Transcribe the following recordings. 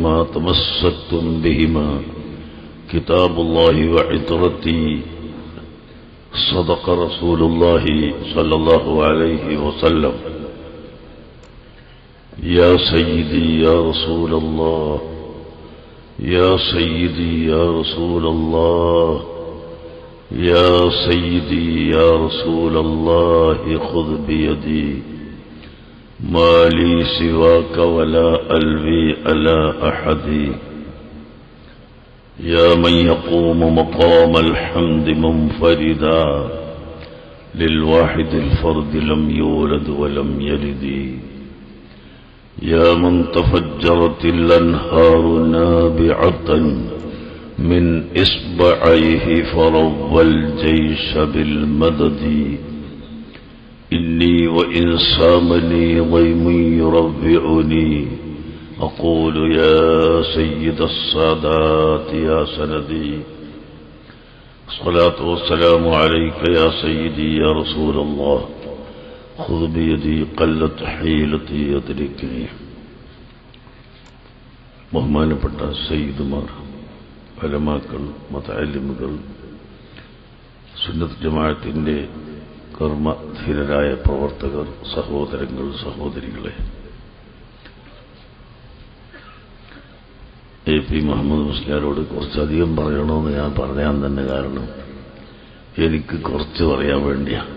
ما تمسكتم بهما كتاب الله وعترتي صدق رسول الله صلى الله عليه وسلم يا سيدي يا رسول الله يا سيدي يا رسول الله يا سيدي يا رسول الله خذ بيدي ما لي سواك ولا ألوي على أحد يا من يقوم مقام الحمد منفردا للواحد الفرد لم يولد ولم يلد يا من تفجرت الأنهار نابعة من إصبعيه فرب الجيش بالمدد إني وإن سامني ضيم يربعني أقول يا سيد السادات يا سندي الصلاة والسلام عليك يا سيدي يا رسول الله خذ بيدي قلت حيلتي يدركني ബഹുമാനപ്പെട്ട സയ്യിദുമാർ, ഉലമാക്കൾ, മുതഅല്ലിമുകൾ, സുന്നത്ത് ജമാഅത്തിന്റെ കർമ്മധീരരായ പ്രവർത്തകർ, സഹോദരങ്ങൾ, സഹോദരികളെ, എ പി മുഹമ്മദ് മുസ്ലിയാരോട് കുറച്ചധികം പറയണമെന്ന് ഞാൻ പറയാൻ തന്നെ കാരണം എനിക്ക് കുറച്ച് പറയാൻ വേണ്ടിയാണ്.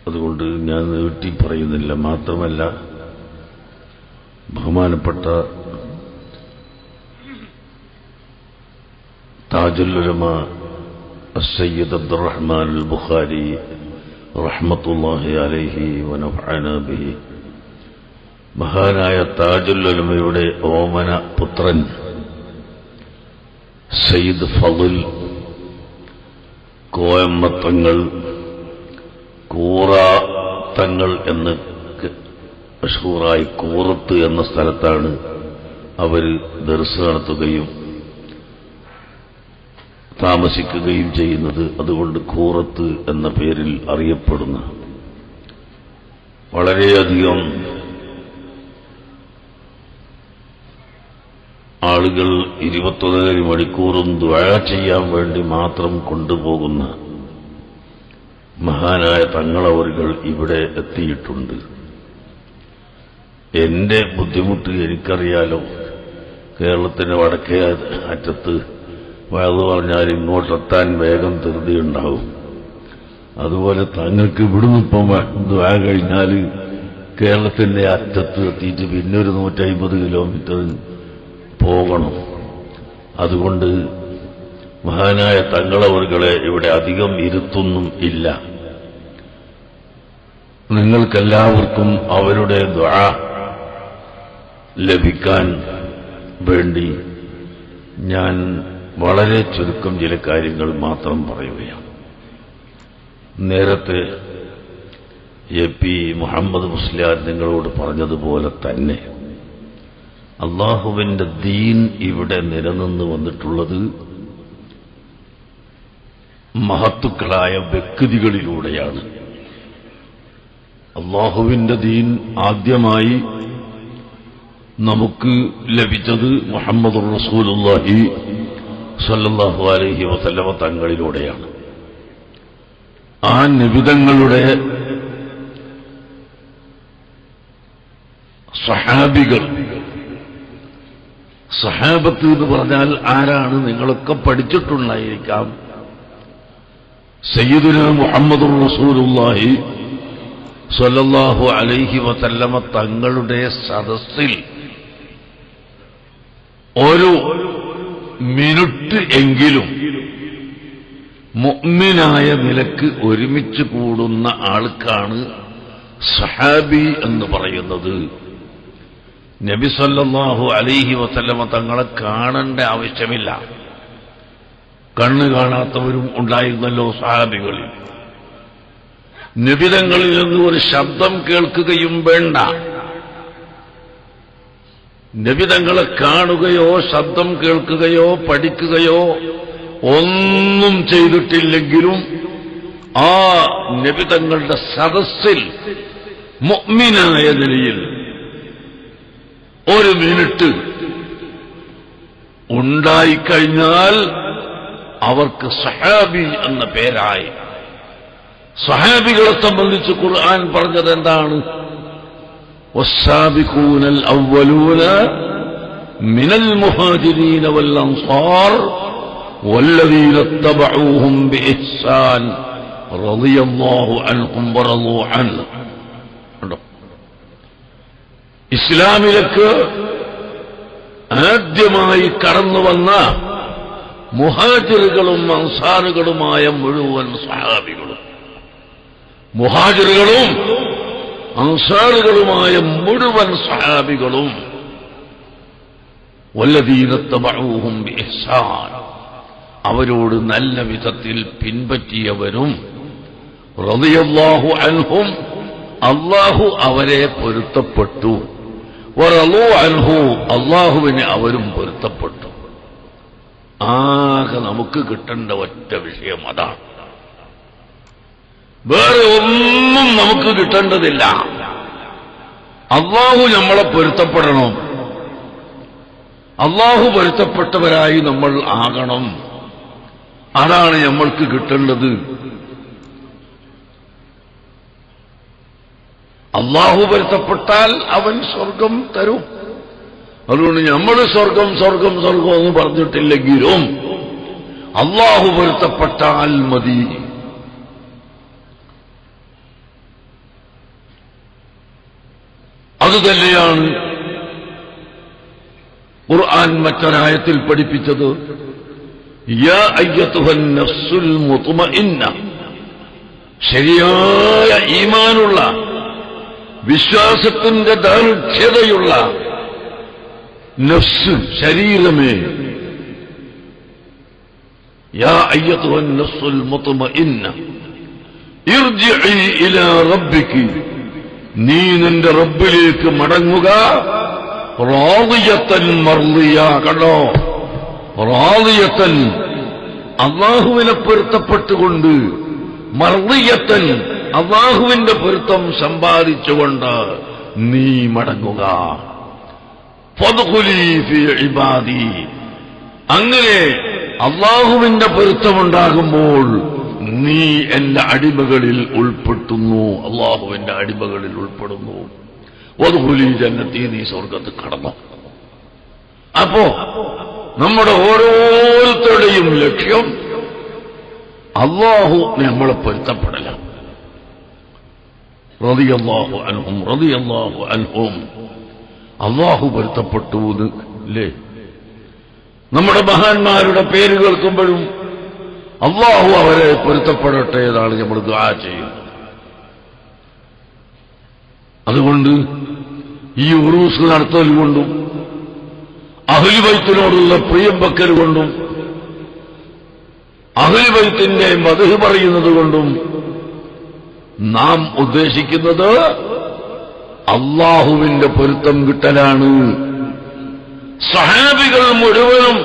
അതുകൊണ്ട് ഞാൻ നീട്ടി പറയുന്നില്ല. മാത്രമല്ല, ബഹുമാനപ്പെട്ട താജുൽ ഉലമ സയ്യിദ് അബ്ദുറഹ്മാൻ അൽ ബുഖാരി റഹ്മത്തുള്ളാഹി അലൈഹി വനഫഅനാ ബിഹി, മഹാനായ താജുൽ ഉലമയുടെ ഓമന പുത്രൻ സയ്യിദ് ഫളുൽ കോയമ്മത്തങ്ങൾ കൂറ തങ്ങൾ എന്ന് മഷ്ഹൂറായി കൂറത്ത് എന്ന സ്ഥലത്താണ് അവർ ദർസ് നടത്തുകയും താമസിക്കുകയും ചെയ്യുന്നത്. അതുകൊണ്ട് കൂറത്ത് എന്ന പേരിൽ അറിയപ്പെടുന്ന വളരെയധികം ആളുകൾ 21 മണിക്കൂറും ദുആ ചെയ്യാൻ വേണ്ടി മാത്രം കൊണ്ടുപോകുന്ന മഹാനായ തങ്ങളവറുകൾ ഇവിടെ എത്തിയിട്ടുണ്ട്. എന്റെ ബുദ്ധിമുട്ട് എനിക്കറിയാലോ. കേരളത്തിന്റെ വടക്കേ അറ്റത്ത് വയത് പറഞ്ഞാൽ ഇങ്ങോട്ടെത്താൻ വേഗം ധൃതിയുണ്ടാവും. അതുപോലെ തങ്ങൾക്ക് ഇവിടുന്ന് ഇപ്പം ദുആ കഴിഞ്ഞാൽ കേരളത്തിന്റെ അറ്റത്ത് എത്തിയിട്ട് പിന്നൊരു 150 കിലോമീറ്റർ പോകണം. അതുകൊണ്ട് മഹാനായ തങ്ങളവറുകളെ ഇവിടെ അധികം ഇരുത്തൊന്നും ഇല്ല. നിങ്ങൾക്കെല്ലാവർക്കും അവരുടെ ദുആ ലഭിക്കാൻ വേണ്ടി ഞാൻ വളരെ ചുരുക്കം ചില കാര്യങ്ങൾ മാത്രം പറയുകയാണ്. നേരത്തെ എ പി മുഹമ്മദ് മുസ്ലിയാർ നിങ്ങളോട് പറഞ്ഞതുപോലെ തന്നെ അള്ളാഹുവിന്റെ ദീൻ ഇവിടെ നിലനിന്ന് വന്നിട്ടുള്ളത് മഹത്തുക്കളായ വ്യക്തികളിലൂടെയാണ്. അള്ളാഹുവിന്റെ ദീൻ ആദ്യമായി നമുക്ക് ലഭിച്ചത് മുഹമ്മദുർ റസൂലുള്ളാഹി സ്വല്ലല്ലാഹു അലൈഹി വസല്ലമ തങ്ങളിലൂടെയാണ്. ആ നബിതങ്ങളുടെ സഹാബികൾ, സഹാബത്ത് എന്ന് പറഞ്ഞാൽ ആരാണ്? നിങ്ങളൊക്കെ പഠിച്ചിട്ടുണ്ടായിരിക്കാം. സയ്യിദുനാ മുഹമ്മദുർ റസൂലുള്ളാഹി സ്വല്ലല്ലാഹു അലൈഹി വസല്ലമ തങ്ങളുടെ സദസ്സിൽ ഒരു മിനിറ്റ് എങ്കിലും മുഅ്മിനായ നിലക്ക് ഒരുമിച്ച് കൂടുന്ന ആൾക്കാണ് സഹാബി എന്ന് പറയുന്നത്. നബി സല്ലല്ലാഹു അലൈഹി വസല്ലമ തങ്ങളെ കാണേണ്ട ആവശ്യമില്ല. കണ്ണ് കാണാത്തവരും ഉണ്ടായിരുന്നല്ലോ സഹാബികളിൽ. നബിതങ്ങളിൽ നിന്ന് ഒരു ശബ്ദം കേൾക്കുകയും വേണ്ട. നബിതങ്ങളെ കാണുകയോ ശബ്ദം കേൾക്കുകയോ പഠിക്കുകയോ ഒന്നും ചെയ്തിട്ടില്ലെങ്കിലും ആ നബി തങ്ങളുടെ സദസ്സിൽ മുഅ്മിനായ നിലയിൽ ഒരു മിനിറ്റ് ഉണ്ടായിക്കഴിഞ്ഞാൽ അവർക്ക് സഹാബി എന്ന പേരായി. സഹാബികളെ സംബന്ധിച്ച് ഖുർആൻ പറഞ്ഞത് എന്താണ്? വസ്സാബിഖൂനൽ അവ്വലൂന മിനൽ മുഹാജിരീന വൽ അൻസാർ വല്ലദീന തബഊഹും ബിഇഹ്സാൻ റളിയല്ലാഹു അൻഹും വറളൂ അൻഹു. ഇസ്ലാമിലേക്ക് ആദ്യമായി കടന്നുവന്ന മുഹാജിറുകളും അൻസാറുകളുമായ മുഴുവൻ സഹാബികളും, മുഹാജിറുകളും അൻസാറുകളുമായ മുഴുവൻ സഹാബികളും വല്ലദീന തബഊഹും ബിഇഹ്സാൻ, അവരോട് നല്ല വിധത്തിൽ പിൻപറ്റിയവരും, റളിയല്ലാഹു അൻഹും, അല്ലാഹു അവരെ പൊരുത്തപ്പെട്ടു, വറളൂ അൻഹു, അല്ലാഹുവിനെ അവരും പൊരുത്തപ്പെട്ടു. ആകെ നമുക്ക് കിട്ടേണ്ട ഒറ്റ വിഷയം അതാണ്. വേറെ ഒന്നും നമുക്ക് കിട്ടേണ്ടതില്ല. അല്ലാഹു നമ്മളെ പൊരുത്തപ്പെടണം, അല്ലാഹു പൊരുത്തപ്പെട്ടവരായി നമ്മൾ ആകണം. അതാണ് നമ്മൾക്ക് കിട്ടേണ്ടത്. അല്ലാഹു പൊരുത്തപ്പെട്ടാൽ അവൻ സ്വർഗം തരും. അതുകൊണ്ട് നമ്മൾ സ്വർഗം സ്വർഗം സ്വർഗം എന്ന് പറഞ്ഞിട്ടില്ലെങ്കിലും അല്ലാഹു പൊരുത്തപ്പെട്ടാൽ മതി. അതുതന്നെയാണ് ഖുർആൻ മറ്റൊരായത്തിൽ പഠിപ്പിച്ചത്. യാ അയ്യത്തുഹൻ നഫ്സുൽ മുത്മഇന്ന, ശരിയായ ഈമാനുള്ള വിശ്വാസത്തിന്റെ ദാർഢ്യതയുള്ള നഫ്സ്, ശരീരമേ, യാ അയ്യത്തുഹൻ നഫ്സുൽ മുത്മഇന്ന ഇർജിഇ ഇലാ റബ്ബികി, നീ നിന്റെ റബ്ബിലേക്ക് മടങ്ങുക. റാദിയത്തൻ മർദിയ, കണ്ടോ, റാദിയത്തൻ, അല്ലാഹുവിനെ പൊരുത്തപ്പെട്ടുകൊണ്ട്, മർദിയത്തൻ, അല്ലാഹുവിന്റെ പൊരുത്തം സമ്പാദിച്ചുകൊണ്ട് നീ മടങ്ങുക. ഫദ്ഖുലി ഫീ ഇബാദി, അങ്ങനെ അല്ലാഹുവിന്റെ പൊരുത്തമുണ്ടാകുമ്പോൾ നീ എന്റെ അടിമകളിൽ ഉൾപ്പെടുന്നു, അല്ലാഹുവിന്റെ അടിമകളിൽ ഉൾപ്പെടുന്നു. വദ്ഖുലി ജന്നത്തി, നീ സ്വർഗത്ത് കടന്നു. അപ്പോ നമ്മുടെ ഓരോരുത്തരുടെയും ലക്ഷ്യം അല്ലാഹു നമ്മളെ പൊരുത്തപ്പെടലാണ്. റളിയല്ലാഹു അൻഹും റളിയല്ലാഹു അൻഹും, അല്ലാഹു പൊരുത്തപ്പെട്ടു അല്ലേ? നമ്മുടെ മഹാന്മാരുടെ പേര് കേൾക്കുമ്പോഴും അല്ലാഹു അവരെ പൊരുത്തപ്പെടട്ടെ എന്നാണ് നമ്മൾ ദുആ ചെയ്യുന്നത്. അതുകൊണ്ട് ഈ ഉറൂസ് നടത്തൽ കൊണ്ടും അഹ്ലു ബൈത്തിനോടുള്ള പ്രിയം വെക്കൽ കൊണ്ടും അഹ്ലു ബൈത്തിന്റെ മദ്ഹ് പറയുന്നത് കൊണ്ടും നാം ഉദ്ദേശിക്കുന്നത് അല്ലാഹുവിന്റെ പൊരുത്തം കിട്ടലാണ്. സഹാബികൾ മുഴുവനും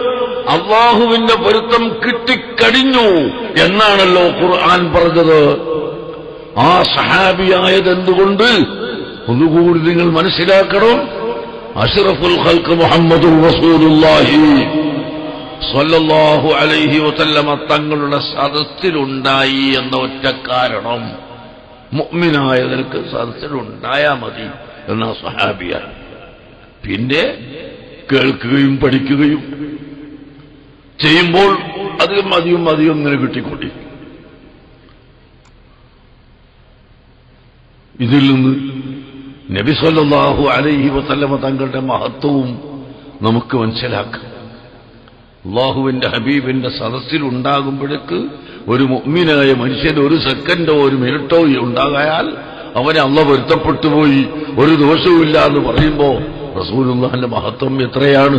അല്ലാഹുവിന്റെ പൊരുത്തം കിട്ടിക്കഴിഞ്ഞു എന്നാണല്ലോ ഖുർആൻ പറഞ്ഞത്. ആ സഹാബിയായത് എന്തുകൊണ്ട് ഒന്നുകൂടി നിങ്ങൾ മനസ്സിലാക്കണം. അഷ്റഫുൽ ഖൽഖ് മുഹമ്മദുർ റസൂലുള്ളാഹി സ്വല്ലല്ലാഹു അലൈഹി വസല്ലമ തങ്ങളുടെ സദസ്സിലുണ്ടായി എന്ന ഒറ്റ കാരണം, മുഅ്മിനായ നിനക്ക് സദസ്സിലുണ്ടായാ മതി എന്ന സഹാബിയാണ്. പിന്നെ കേൾക്കുകയും പഠിക്കുകയും ചെയ്യുമ്പോൾ അധികം അധികം അധികം ഇങ്ങനെ കിട്ടിക്കൊണ്ടിരിക്കും. ഇതിൽ നിന്ന് നബി സല്ലല്ലാഹു അലൈഹി വസല്ലമ തങ്ങളുടെ മഹത്വവും നമുക്ക് മനസ്സിലാക്കാം. അല്ലാഹുവിന്റെ ഹബീബിന്റെ സദസ്സിലുണ്ടാകുമ്പോഴേക്ക് ഒരു മുഅ്മിനായ മനുഷ്യൻ ഒരു സെക്കൻഡോ ഒരു മിനിറ്റോ ഉണ്ടാകായാൽ അവനെ അല്ലാഹു പൊരുത്തപ്പെട്ടുപോയി, ഒരു ദോഷവുമില്ല എന്ന് പറയുമ്പോൾ റസൂലുള്ളാഹിന്റെ മഹത്വം എത്രയാണ്!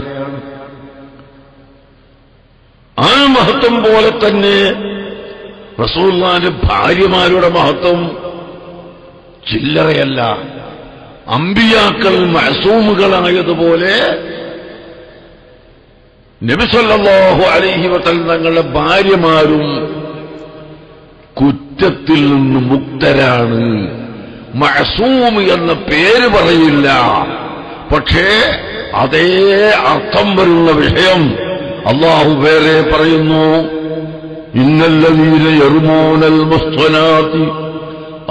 ആ മഹത്വം പോലെ തന്നെ റസൂലുള്ളാഹിന്റെ ഭാര്യമാരുടെ മഹത്വം ചില്ലറയല്ല. അമ്പിയാക്കൾ മഅസൂമുകളായതുപോലെ നബി സല്ലല്ലാഹു അലൈഹി വസല്ലം തങ്ങളുടെ ഭാര്യമാരും കുറ്റത്തിൽ നിന്ന് മുക്തരാണ്. മഅസൂം എന്ന പേര് പറയില്ല, പക്ഷേ അതേ അർത്ഥം വരുന്ന വിഷയം അല്ലാഹു വേറെ പറയുന്നു. ഇന്നല്ലദീന യർമൂനൽ മുഹ്സനാതി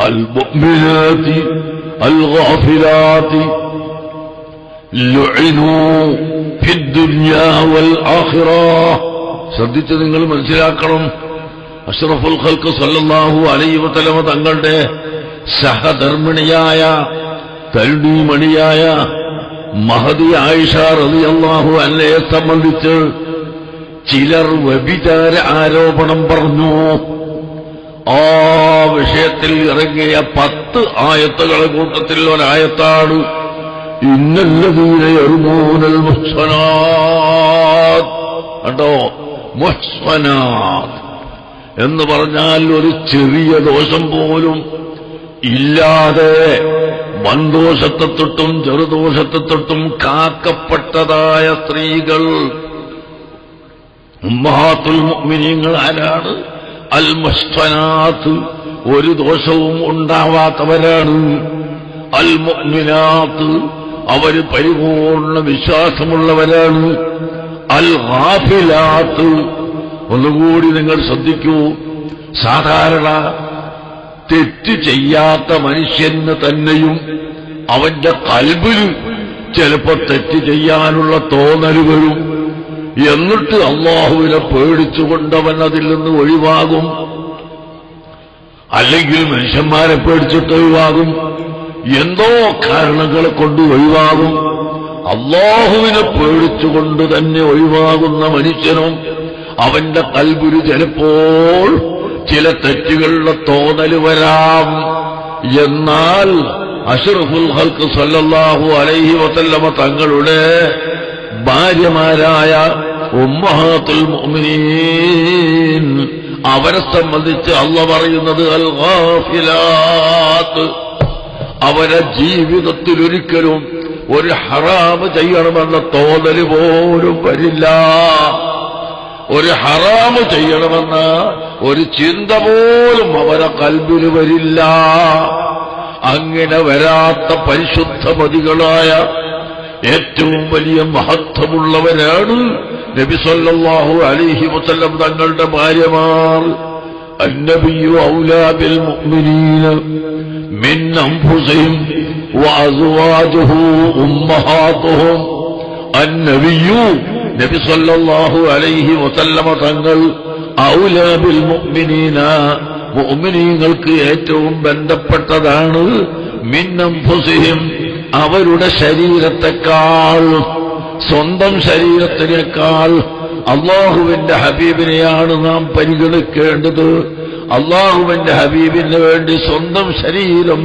അൽ മുഅ്മിനാതി അൽ ഗാഫിലാതി ലുഇനൂ ഫിദ്ദുനിയാ വൽ ആഖിറ. ശ്രദ്ധിച്ച് നിങ്ങൾ മനസ്സിലാക്കണം. അഷ്റഫുൽ ഖൽഖ് സല്ലല്ലാഹു അലൈഹി വസല്ലം തങ്ങളുടെ സഹധർമ്മിണിയായ തരുണീമണിയായ മഹദി ആയിഷ റളിയല്ലാഹു അൻഹയെ സംബന്ധിച്ച് ചിലർ വ്യഭിചാര ആരോപണം പറഞ്ഞു. ആ വിഷയത്തിൽ ഇറങ്ങിയ 10 ആയത്തുകളുടെ കൂട്ടത്തിൽ ഒരായത്താണ് ഇന്നല്ലദീന യർമൂനൽ മുഹ്സനാത്ത്. കണ്ടോ, മുഹ്സനാത്ത് എന്ന് പറഞ്ഞാൽ ഒരു ചെറിയ ദോഷം പോലും ഇല്ലാതെ വൻദോഷത്തെ തൊട്ടും ചെറുദോഷത്തെ തൊട്ടും കാക്കപ്പെട്ടതായ സ്ത്രീകൾ. ഉമ്മഹാത്തുൽ മുഅ്മിനീങ്ങൾ ആരാണ്? അൽ മുഹ്സനാത്ത്, ഒരു ദോഷവും ഉണ്ടാവാത്തവരാണ്. അൽ മുഅ്മിനാത്ത്, അവർ പരിപൂർണ വിശ്വാസമുള്ളവരാണ്. അൽ ഗാഫിലാത്ത്, ഒന്നുകൂടി നിങ്ങൾ ശ്രദ്ധിക്കൂ. സാധാരണ തെറ്റ് ചെയ്യാത്ത മനുഷ്യന് തന്നെയും അവന്റെ കൽബിൽ ചിലപ്പോൾ തെറ്റ് ചെയ്യാനുള്ള തോന്നൽ വരും. എന്നിട്ട് അല്ലാഹുവിനെ പേടിച്ചുകൊണ്ടവൻ അതിൽ നിന്ന് ഒഴിവാകും, അല്ലെങ്കിൽ മനുഷ്യന്മാരെ പേടിച്ചിട്ട് ഒഴിവാകും, എന്തോ കാരണങ്ങളെ കൊണ്ട് ഒഴിവാകും. അല്ലാഹുവിനെ പേടിച്ചുകൊണ്ട് തന്നെ ഒഴിവാകുന്ന മനുഷ്യനും അവന്റെ കൽബിൽ ചിലപ്പോൾ ചില തെറ്റുകളുടെ തോന്നൽ വരാം. എന്നാൽ അഷ്റഫുൽ ഖൽഖ് സല്ലല്ലാഹു അലൈഹി വസല്ലമ തങ്ങളുടെ ഭാര്യമാരായ ഉമ്മഹാത്തുൽ മുഅ്മിനീൻ അവരെ സംബന്ധിച്ച് അല്ലാഹു പറയുന്നത് അൽ ഗാഫിലാത്ത്, അവരെ ജീവിതത്തിൽ ഒരിക്കലും ഒരു ഹറാമ് ചെയ്യണമെന്ന തോന്നൽ പോലും വരില്ല. ഒരു ഹറാമ് ചെയ്യണമെന്ന ഒരു ചിന്ത പോലും അവരെ കൽബിൽ വരില്ല. അങ്ങനെ വരാത്ത പരിശുദ്ധമതികളായ ഏറ്റവും വലിയ മഹത്വമുള്ളവരാണ് നബി സല്ലല്ലാഹു അലൈഹി വസല്ലം തങ്ങളുടെ ഭാര്യമാർ. അന്നബിയ്യു ഔലാ ബിൽ മുഅ്മിനീന മിൻ അൻഫുസിഹിം വഅസ്വാജുഹു ഉമ്മഹാതുഹും. അന്നബിയ്യു, നബി സല്ലല്ലാഹു അലൈഹി വസല്ലമ തങ്ങൾ ഔലാ ബിൽ മുഅ്മിനീന, മുഅ്മിനീങ്ങൾക്ക് ഏറ്റവും ബന്ധപ്പെട്ടതാണ്. മിൻ അൻഫുസിഹിം, അവരുടെ ശരീരത്തെക്കാൾ, സ്വന്തം ശരീരത്തിനേക്കാൾ അള്ളാഹുവിന്റെ ഹബീബിനെയാണ് നാം പരിഗണിക്കേണ്ടത്. അള്ളാഹുവിന്റെ ഹബീബിന് വേണ്ടി സ്വന്തം ശരീരം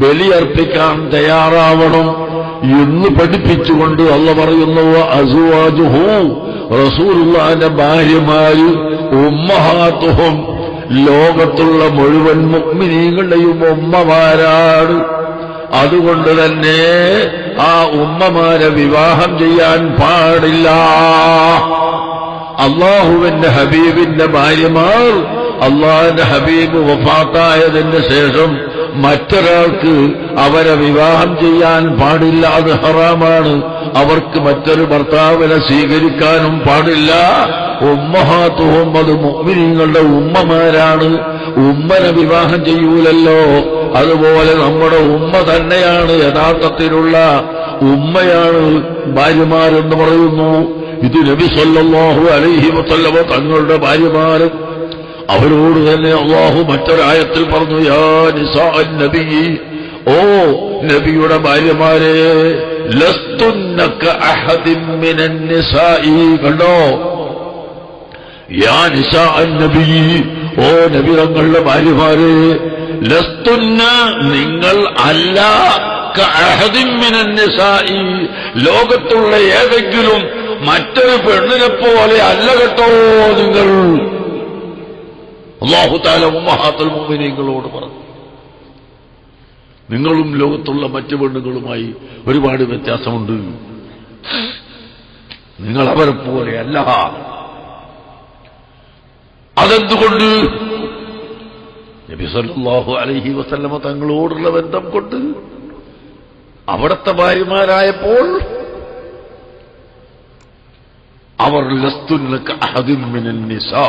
ബലിയർപ്പിക്കാൻ തയ്യാറാവണം എന്ന് പഠിപ്പിച്ചുകൊണ്ട് അള്ളാഹു പറയുന്നു അസ്വാജുഹു, റസൂലുള്ളാഹിന്റെ ഭാര്യമാര്, ഉമ്മഹാത്തുഹും, ലോകത്തുള്ള മുഴുവൻ മുഅ്മിനീങ്ങളുടെയും ഉമ്മമാരാണ്. അതുകൊണ്ട് തന്നെ ആ ഉമ്മമാരെ വിവാഹം ചെയ്യാൻ പാടില്ല. അള്ളാഹുവിന്റെ ഹബീബിന്റെ ഭാര്യമാർ അള്ളാഹുവിന്റെ ഹബീബ് വഫാത്തായതിന് ശേഷം മറ്റൊരാൾക്ക് അവരെ വിവാഹം ചെയ്യാൻ പാടില്ല. അത് ഹറാമാണ്. അവർക്ക് മറ്റൊരു ഭർത്താവിനെ സ്വീകരിക്കാനും പാടില്ല. ഉമ്മഹാത്തുഹും, അത് മുഅ്മിനീങ്ങളുടെ ഉമ്മമാരാണ്. ഉമ്മനെ വിവാഹം ചെയ്യൂലല്ലോ, അതുപോലെ നമ്മുടെ ഉമ്മ തന്നെയാണ് യഥാർത്ഥത്തിലുള്ള ഉമ്മയാണ് ഭാര്യമാരെന്ന് പറയുന്നു. ഇത് നബി സല്ലല്ലാഹു അലൈഹി വസല്ലമ തങ്ങളുടെ ഭാര്യമാരും അവരോട് തന്നെ അല്ലാഹു മറ്റൊരായത്തിൽ പറഞ്ഞു യാ നിസാഅൻ നബി, ഓ നബിയുടെ ഭാര്യമാരെ, ലസ്തുന്ന കഅഹദിൻ മിനൻ നിസാഇ. കണ്ടോ, യാ നിസാഅൻ നബി, ഓ നബി തങ്ങളുടെ ഭാര്യമാരെ, ലസ്തുന്ന, നിങ്ങൾ അല്ല, കഅഹദിൻ മിനൻ നിസാഇ, ലോകത്തുള്ള ഏതെങ്കിലും മറ്റൊരു പെണ്ണിനെ പോലെ അല്ല കേട്ടോ നിങ്ങൾ. അല്ലാഹു തആല ഉമ്മഹാത്തുൽ മുഅ്മിനീങ്ങളോട് പറഞ്ഞു, നിങ്ങളും ലോകത്തുള്ള മറ്റു പെണ്ണുങ്ങളുമായി ഒരുപാട് വ്യത്യാസമുണ്ട്. നിങ്ങൾ അവരെ പോലെയല്ല. അതെന്തുകൊണ്ട്? നബി സല്ലല്ലാഹു അലൈഹി വസല്ലമ തങ്ങളോടുള്ള ബന്ധം കൊണ്ട് അവിടുത്തെ ഭാര്യമാരായപ്പോൾ അവർ ലസ്തുന്നക അഹദിൻ മിനൻ നിസാ,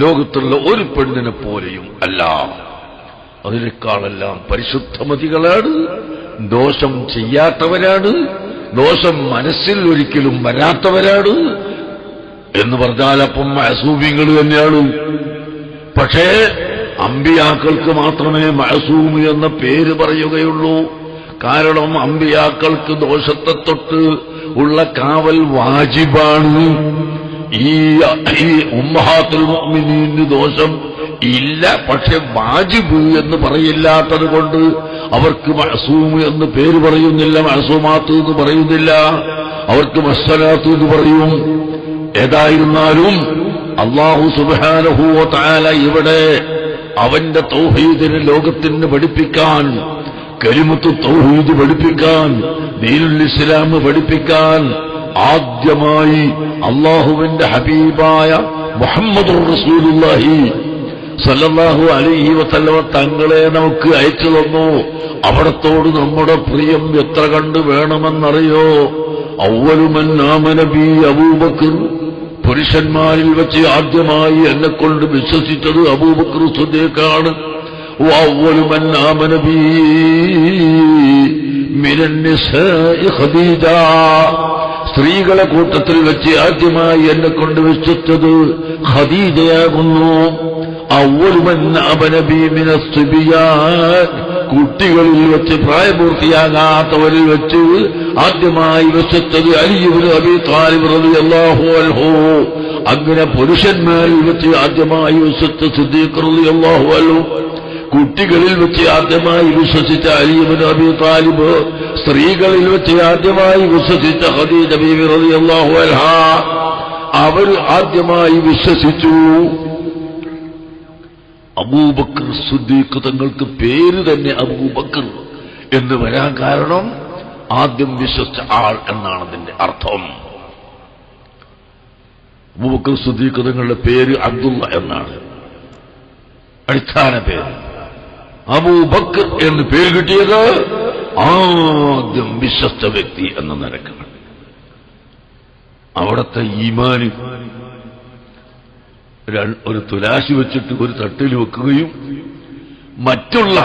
ലോകത്തുള്ള ഒരു പെണ്ണിനെ പോലെയും അല്ല, അതിനേക്കാളെല്ലാം പരിശുദ്ധമതികളാണ്, ദോഷം ചെയ്യാത്തവരാണ്, ദോഷം മനസ്സിൽ ഒരിക്കലും വരാത്തവരാണ് എന്ന് പറഞ്ഞാൽ അപ്പം മഅസൂമിങ്ങൾ തന്നെയാണ്. പക്ഷേ അമ്പിയാക്കൾക്ക് മാത്രമേ മഅസൂമി എന്ന പേര് പറയുകയുള്ളൂ. കാരണം അമ്പിയാക്കൾക്ക് ദോഷത്തെ തൊട്ട് ഉള്ള കാവൽ വാജിബാണ്. ഈ ഉമ്മഹാത്തുൽ മുഅ്മിനീന് ദോഷം ഇല്ല, പക്ഷെ വാജിബ് എന്ന് പറയില്ലാത്തത് കൊണ്ട് അവർക്ക് മഅസൂമ് എന്ന് പേര് പറയുന്നില്ല, മഅസൂമാത്ത് എന്ന് പറയുന്നില്ല, അവർക്ക് മസ്സലാത്ത് എന്ന് പറയും. ഏതായിരുന്നാലും അല്ലാഹു സുബ്ഹാനഹു വ തആല ഇവിടെ അവന്റെ തൗഹീദിനെ ലോകത്തിന് പഠിപ്പിക്കാൻ, കലിമത്തു തൗഹീദ് പഠിപ്പിക്കാൻ, ദീനുൽ ഇസ്ലാം പഠിപ്പിക്കാൻ ആദ്യമായി അല്ലാഹുവിന്റെ ഹബീബായ മുഹമ്മദുർ റസൂലുള്ളാഹി സല്ലല്ലാഹു അലൈഹി വസല്ലമ തങ്ങളെ നമുക്ക് അയച്ചു തന്നു. അവിടത്തോട് നമ്മുടെ പ്രിയം എത്ര കണ്ട് വേണമെന്നറിയോ? അവ്വലു മൻ ആമന ബി അബൂബക്കർ, പുരുഷന്മാരിൽ വെച്ച് ആദ്യമായി എന്നെക്കൊണ്ട് വിശ്വസിച്ചത് അബൂബക്കർ സിദ്ദീഖാണ്. വഅവ്വലു മൻ ആമന ബി മിനൻ നിസാഇ ഖദീജ, സ്ത്രീകളെ കൂട്ടത്തിൽ വെച്ച് ആദ്യമായി എന്നെക്കൊണ്ട് വിശ്വസിച്ചത് ഖദീജയാകുന്നു. അവ്വലു മൻ ആമന ബി മിനസ് സിബിയാൻ, കുട്ടികളിൽ വെച്ച് പ്രായപൂർത്തിയാകാത്തവരിൽ വെച്ച് ആദ്യമായി വിശ്വസിച്ചത് അലി ഇബ്നു അബീ ത്വാലിബ് റളിയല്ലാഹു അൻഹു. അങ്ങനെ പുരുഷന്മാരിൽ വെച്ച് ആദ്യമായി വിശ്വസിച്ച സിദ്ദീഖ് റളിയല്ലാഹു അൻഹു, കുട്ടികളിൽ വെച്ച് ആദ്യമായി വിശ്വസിച്ച അലി ഇബ്നു അബീ ത്വാലിബ്, സ്ത്രീകളിൽ വെച്ച് ആദ്യമായി വിശ്വസിച്ച ഖദീജ ബീവി റളിയല്ലാഹു അൻഹാ, അവർ ആദ്യമായി വിശ്വസിച്ചു. അബൂബക്കർ സിദ്ദീഖ് തങ്ങൾക്ക് പേര് തന്നെ അബൂബക്കർ എന്ന് വരാൻ കാരണം ആദ്യം വിശ്വസിച്ച ആൾ എന്നാണ് അതിന്റെ അർത്ഥം. അബൂബക്കർ സിദ്ദീഖ് തങ്ങളുടെ പേര് അബ്ദുള്ള എന്നാണ് അടിസ്ഥാന പേര്. അബൂബക്കർ എന്ന് പേര് കിട്ടിയത് ആദ്യം വിശ്വസ്ത വ്യക്തി എന്ന നിലക്കാണ്. അവിടത്തെ ഈമാന് ഒരു തുലാശി വെച്ചിട്ട് ഒരു തട്ടിൽ വെക്കുകയും മറ്റുള്ള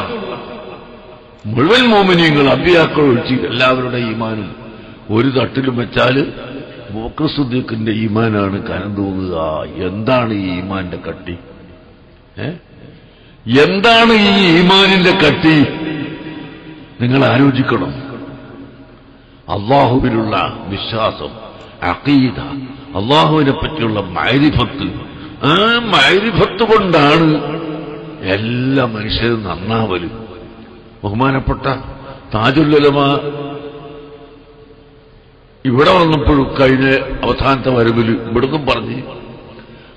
മുഴുവൻ മോമിനിയങ്ങൾ അമ്പിയാക്കൾ ഒഴിച്ച് എല്ലാവരുടെ ഈമാനും ഒരു തട്ടിലും വെച്ചാൽ അബൂബക്കർ സിദ്ദീഖിന്റെ ഈമാനാണ് കനം തൂങ്ങുക. എന്താണ് ഈ ഈമാന്റെ കട്ടി? എന്താണ് ഈ ഈമാനിന്റെ കട്ടി? നിങ്ങൾ ആലോചിക്കണം. അള്ളാഹുവിലുള്ള വിശ്വാസം, അഖീദ, അള്ളാഹുവിനെ പറ്റിയുള്ള മഅരിഫത്ത്, ആ മഅരിഫത്ത് കൊണ്ടാണ് എല്ലാ മനുഷ്യരും നന്നാവലും. ബഹുമാനപ്പെട്ട താജുൽ ഉലമ ഇവിടെ വന്നപ്പോഴും കഴിഞ്ഞ അവസാനത്തെ വരവിൽ ഇവിടുന്നും പറഞ്ഞ്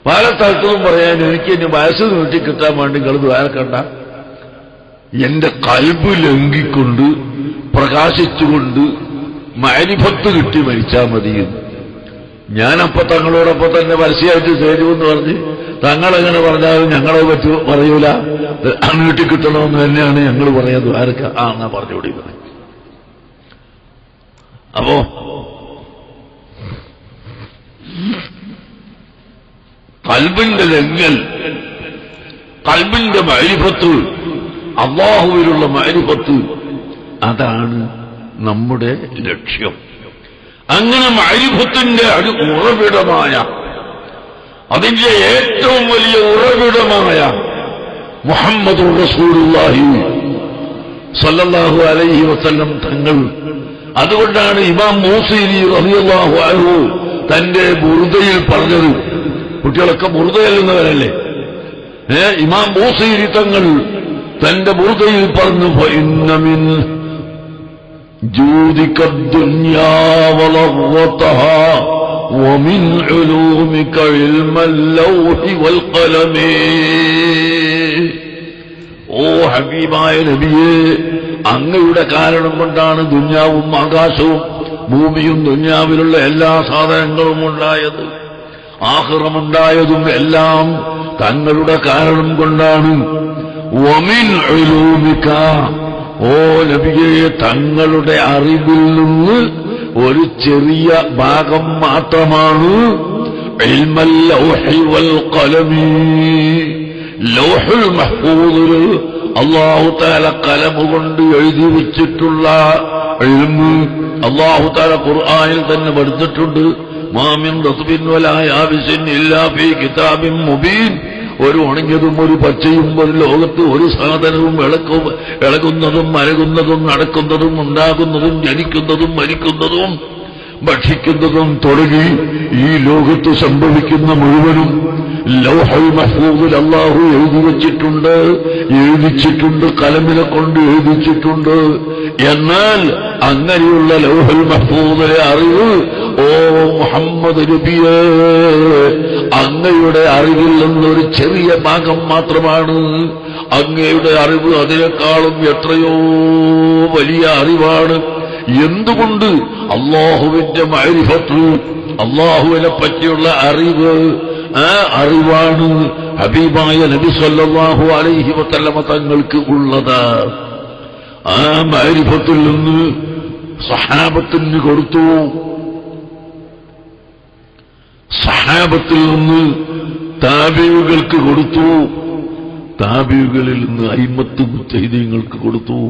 പല സ്ഥലത്തും പറയാൻ എനിക്ക് എന്നെ വയസ്സ് നീട്ടി കിട്ടാൻ വേണ്ടി നിങ്ങൾ ദ്വാരക്കണ്ട, എന്റെ കൽബ് ലംഘിക്കൊണ്ട് പ്രകാശിച്ചുകൊണ്ട് മഅരിഫത്ത് കിട്ടി മരിച്ചാൽ മതിയെന്ന്. ഞാനപ്പോ തങ്ങളോടൊപ്പം തന്നെ പരസ്യമായിട്ട് ചേരുമെന്ന് പറഞ്ഞ് തങ്ങളെങ്ങനെ പറഞ്ഞാലും ഞങ്ങളെ പറ്റി പറയൂല, നീട്ടി കിട്ടണമെന്ന് തന്നെയാണ് ഞങ്ങൾ പറയാൻ ദ്വാരക്ക എന്നാ പറഞ്ഞുകൊണ്ടിരിക്കുന്നത്. അപ്പോ കൽബിന്റെ ലംഘൽ, കൽബിന്റെ മഅരിഫത്ത്, അല്ലാഹുവിലുള്ള മഅരിഫത്ത്, അതാണ് നമ്മുടെ ലക്ഷ്യം. അങ്ങനെ മഅരിഫത്തിന്റെ ഉറവിടമായ, അതിന്റെ ഏറ്റവും വലിയ ഉറവിടമായ മുഹമ്മദുർ റസൂലുള്ളാഹി സല്ലല്ലാഹു അലൈഹി വസല്ലം തങ്ങൾ. അതുകൊണ്ടാണ് ഇമാം മൂസീരി റളിയല്ലാഹു അൻഹു തന്റെ ബുർദയിൽ പറഞ്ഞത്, കുട്ടികളൊക്കെ ബുർദ ചെല്ലുന്നവരല്ലേ, ഇമാം മൂസീരി തങ്ങൾ തന്റെ ബുർദയിൽ പറഞ്ഞു, ഫഇന്ന മിൻ ജൂദിക ദുനിയാ വലഗ്വതഹാ വമിൻ ഉലൂമിക ഇൽമൽ ലൗഹി വൽ ഖലമി. ഓ ഹബീബായ നബിയേ, അങ്ങയുടെ കാരണം കൊണ്ടാണ് ദുനിയാവും ആകാശവും ഭൂമിയും ദുനിയാവിലുള്ള എല്ലാ സാധനങ്ങളും ഉണ്ടായത്, ആഖിറമുണ്ടായതും എല്ലാം തങ്ങളുടെ കാരണം കൊണ്ടാണ്. വമിൻ ഉലൂമിക, ഓ നബിയെ തങ്ങളുടെ അറിവിൽ നിന്ന് ഒരു ചെറിയ ഭാഗം മാത്രമാണ് ഇൽമൽ ലൗഹി വൽ ഖലമി, ലൗഹുൽ മഹ്ഫൂദിൽ അല്ലാഹു തആല കലം കൊണ്ട് എഴുതി വെച്ചിട്ടുള്ള ഇൽമ്. അല്ലാഹു തആല ഖുർആനിൽ തന്നെ പഠിച്ചിട്ടുണ്ട്, മാ മിൻ റത്ബിൻ വലാ യാബിസിൻ ഇല്ലാ ഫീ കിതാബിൻ മുബീൻ. ഒരു ഉണങ്ങിയതും ഒരു പച്ചയും ഒരു ലോകത്ത് ഒരു സാധനവും ഇളകുന്നതും മരകുന്നതും നടക്കുന്നതും ഉണ്ടാകുന്നതും ജനിക്കുന്നതും മരിക്കുന്നതും ഭക്ഷിക്കുന്നതും തുടങ്ങി ഈ ലോകത്ത് സംഭവിക്കുന്ന മുഴുവനും ലൗഹുൽ മഹ്ഫൂദിൽ അല്ലാഹു എഴുതിച്ചിട്ടുണ്ട്, കലമിനെ കൊണ്ട് എഴുതിച്ചിട്ടുണ്ട്. എന്നാൽ അങ്ങനെയുള്ള ലൗഹുൽ മഹ്ഫൂദിലെ അറിവ് ഓ മുഹമ്മദ് നബിയേ, അങ്ങയുടെ അറിവിൽ നിന്നൊരു ചെറിയ ഭാഗം മാത്രമാണ്. അങ്ങയുടെ അറിവ് അതിനേക്കാളും എത്രയോ വലിയ അറിവാണ്. എന്തുകൊണ്ട്? അല്ലാഹുവിന്റെ മഅരിഫത്ത്, അല്ലാഹുവിനെ പറ്റിയുള്ള അറിവ്, ആ അറിവാണ് ഹബീബായ നബി സല്ലല്ലാഹു അലൈഹി വസല്ലമ തങ്ങൾക്ക് ഉള്ളത്. ആ മഅരിഫത്തിൽ നിന്ന് സഹാബത്തിന് കൊടുത്തു, സഹാബത്തിൽ നിന്ന് താബിഈകൾക്ക് കൊടുത്തു, താബിഈകളിൽ നിന്ന് അയിമ്മത്ത് മുജ്തഹിദീങ്ങൾക്ക് കൊടുത്തു.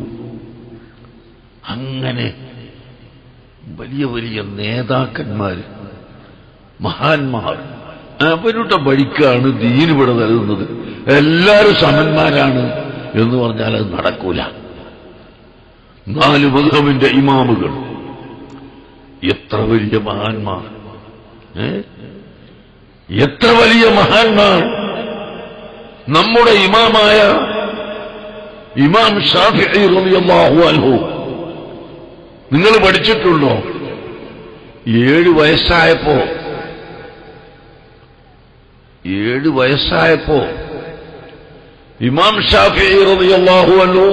അങ്ങനെ വലിയ വലിയ നേതാക്കന്മാര്, മഹാന്മാർ, അവരുടെ വഴിക്കാണ് ദീൻ ഇവിടെ നൽകുന്നത്. എല്ലാവരും സമന്മാരാണ് എന്ന് പറഞ്ഞാൽ അത് നടക്കൂല. 4 മദ്ഹബിന്റെ ഇമാമുകൾ, എത്ര വലിയ മഹാന്മാർ, എത്ര വലിയ മഹാന്മാർ. നമ്മുടെ ഇമാമായ ഇമാം ശാഫിഈ റളിയല്ലാഹു അൻഹു നിങ്ങൾ പഠിച്ചിട്ടുണ്ടോ? 7 വയസ്സായപ്പോ ഇമാം ശാഫിഈ റളിയല്ലാഹു അൻഹു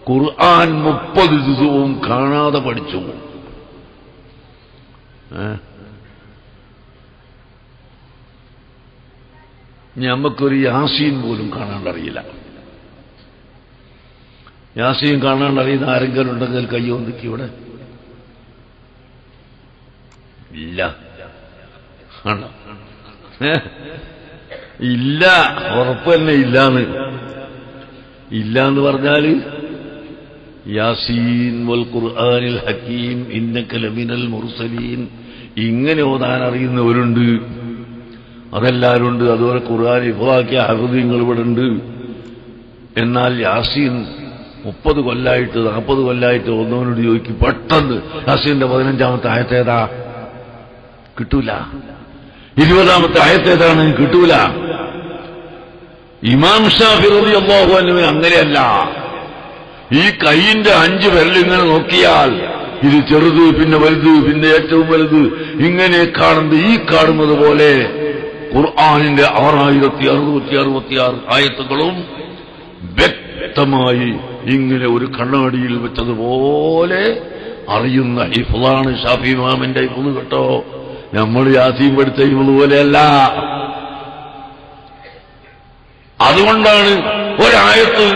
ഖുർആൻ 30 ജുസുവും കാണാതെ പഠിച്ചു. നമുക്കൊരു യാസീൻ പോലും കാണാണ്ടറിയില്ല. യാസീൻ കാണാണ്ടറിയുന്ന ആരെങ്കിലും ഉണ്ടെങ്കിൽ കയ്യൊന്നിക്ക് ഇവിടെ ഇല്ല. ഇല്ല, ഉറപ്പ് തന്നെ ഇല്ലാന്ന് പറഞ്ഞാല് യാസീൻ വൽ ഖുർആനിൽ ഹക്കീം ഇന്നക ലമിനൽ മുർസലീൻ ഇങ്ങനെ ഓതാൻ അറിയുന്നവരുണ്ട്, അതെല്ലാവരും ഉണ്ട്. അതുപോലെ ഖുർആൻ ഇഫ്ളാക്കിയ ഹഫീദുകൾ ഇവിടെ ഉണ്ട്. എന്നാൽ യാസീൻ 30 കൊല്ലായിട്ട് 40 കൊല്ലായിട്ട് ഒന്നവനോട് ചോദിക്കും, പെട്ടെന്ന് യാസീന്റെ 15ാമത്തെ ആയത്തേതാ? കിട്ടൂല. 20ാമത്തെ ആയത്തേതാണ്? കിട്ടൂല. ഇമാം ശാഫിഈ റളിയല്ലാഹു അൻഹു അങ്ങനെയല്ല. ഈ കൈയിന്റെ 5 വിരലിങ്ങനെ നോക്കിയാൽ ഇത് ചെറുത്, പിന്നെ വലുത്, പിന്നെ ഏറ്റവും വലുത്, ഇങ്ങനെ കാണുന്നത് ഈ കാണുന്നത് പോലെ ഖുർആനിന്റെ 6666 ആയത്തുകളും വ്യക്തമായി ഇങ്ങനെ ഒരു കണ്ണാടിയിൽ വെച്ചതുപോലെ അറിയുന്ന ഹിഫ്ളാണ് ശാഫിഈ ഇമാമിന്റെ ഹിഫ്ള് കേട്ടോ. നമ്മൾ യാസീൻ പഠിച്ച ഹിഫ്ള് പോലെയല്ല. അതുകൊണ്ടാണ് ഒരായത്ത്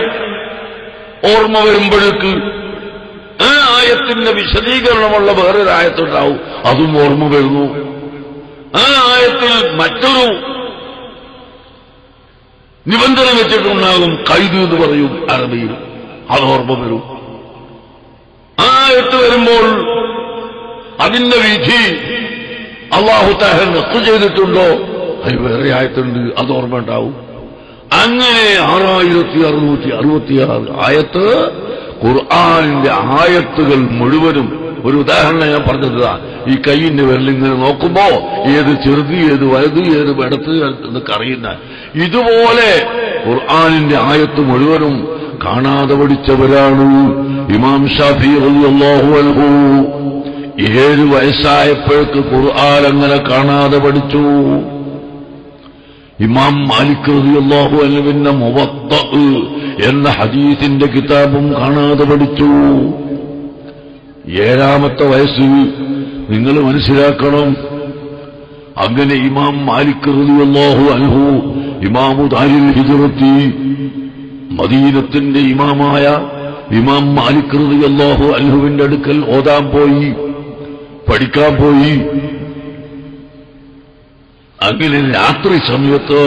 ഓർമ്മ വരുമ്പോഴേക്ക് ആ ആയത്തിന്റെ വിശദീകരണമുള്ള വേറൊരായത്തുണ്ടാവും, അതും ഓർമ്മ വരുന്നു. ആ ആയത്തിൽ മറ്റൊരു നിബന്ധന വെച്ചിട്ടുണ്ടാകും, കൈദ് എന്ന് പറയും അറബിയിൽ, അത് ഓർമ്മ വരും. ആ ആയത്ത് വരുമ്പോൾ അതിന്റെ വിധി അല്ലാഹു തആല നഖ് ചെയ്തിട്ടുണ്ടോ, അത് വേറെ ആയത്തുണ്ട്, അത് ഓർമ്മ ഉണ്ടാവും. അങ്ങനെ 6666 ആയത്ത് ഖുർആനിന്റെ ആയത്തുകൾ മുഴുവനും. ഒരു ഉദാഹരണം ഞാൻ പറഞ്ഞതാ, ഈ കൈയിന്റെ വിരലിങ്ങനെ നോക്കുമ്പോ ഏത് ചെറുത്, ഏത് വലുത്, ഏത് വെടത്ത് എന്നൊക്കെ അറിയുന്ന ഇതുപോലെ ഖുർആനിന്റെ ആയത്ത് മുഴുവനും കാണാതെ പഠിച്ചവരാണ് ഇമാം ശാഫിഈ റളിയല്ലാഹു അൻഹു. 7 വയസ്സായപ്പോഴേക്ക് ഖുർആൻ അങ്ങനെ കാണാതെ പഠിച്ചു. ഇമാം മാലിക് റളിയല്ലാഹു അൻഹുവിന്റെ മുവദ്ദ എന്ന ഹദീസിന്റെ കിതാബും കാണാതെ പഠിച്ചു. 7ാമത്തെ വയസ്സിൽ നിങ്ങൾ മനസ്സിലാക്കണം. അങ്ങനെ ഇമാം മാലിക് റളിയല്ലാഹു അൻഹു ഇമാമു ദാരിൽ ഹിജ്റത്തി മദീനത്തിന്റെ ഇമാമായ ഇമാം മാലിക് റളിയല്ലാഹു അൻഹുവിന്റെ അടുക്കൽ ഓതാൻ പോയി, പഠിക്കാൻ പോയി. അങ്ങനെ രാത്രി സമയത്ത്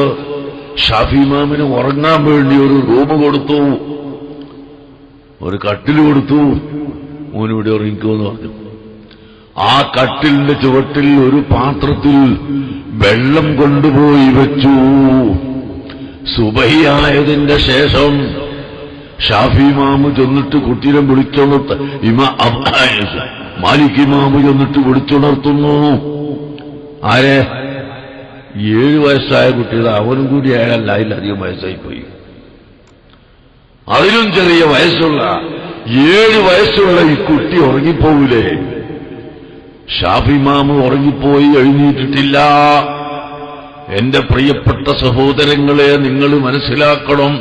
ഷാഫി ഇമാമിന് ഉറങ്ങാൻ വേണ്ടി ഒരു റൂം കൊടുത്തു, ഒരു കട്ടിൽ കൊടുത്തു. മോനിവിടെ ഉറങ്ങിക്കോന്ന് പറഞ്ഞു. ആ കട്ടിലിന്റെ ചുവട്ടിൽ ഒരു പാത്രത്തിൽ വെള്ളം കൊണ്ടുപോയി വെച്ചു. സുബഹിയായതിന്റെ ശേഷം ഷാഫി ഇമാമ് ചെന്നിട്ട് കുട്ടീനെ വിളിച്ചുണർത്ത മാലിക് ഇമാമ് ചെന്നിട്ട് വിളിച്ചുണർത്തുന്നു. ആരെ? 7 വയസ്സായ കുട്ടികൾ. അവനും കൂടി അയാളല്ല, അതിലധികം വയസ്സായിപ്പോയി. അതിലും ചെറിയ വയസ്സുള്ള 7 വയസ്സുള്ള ഈ കുട്ടി ഉറങ്ങിപ്പോവില്ലേ? ഷാഫി ഇമാമ് ഉറങ്ങിപ്പോയി, എഴുന്നേറ്റിട്ടില്ല. എന്റെ പ്രിയപ്പെട്ട സഹോദരങ്ങളെ, നിങ്ങൾ മനസ്സിലാക്കണം,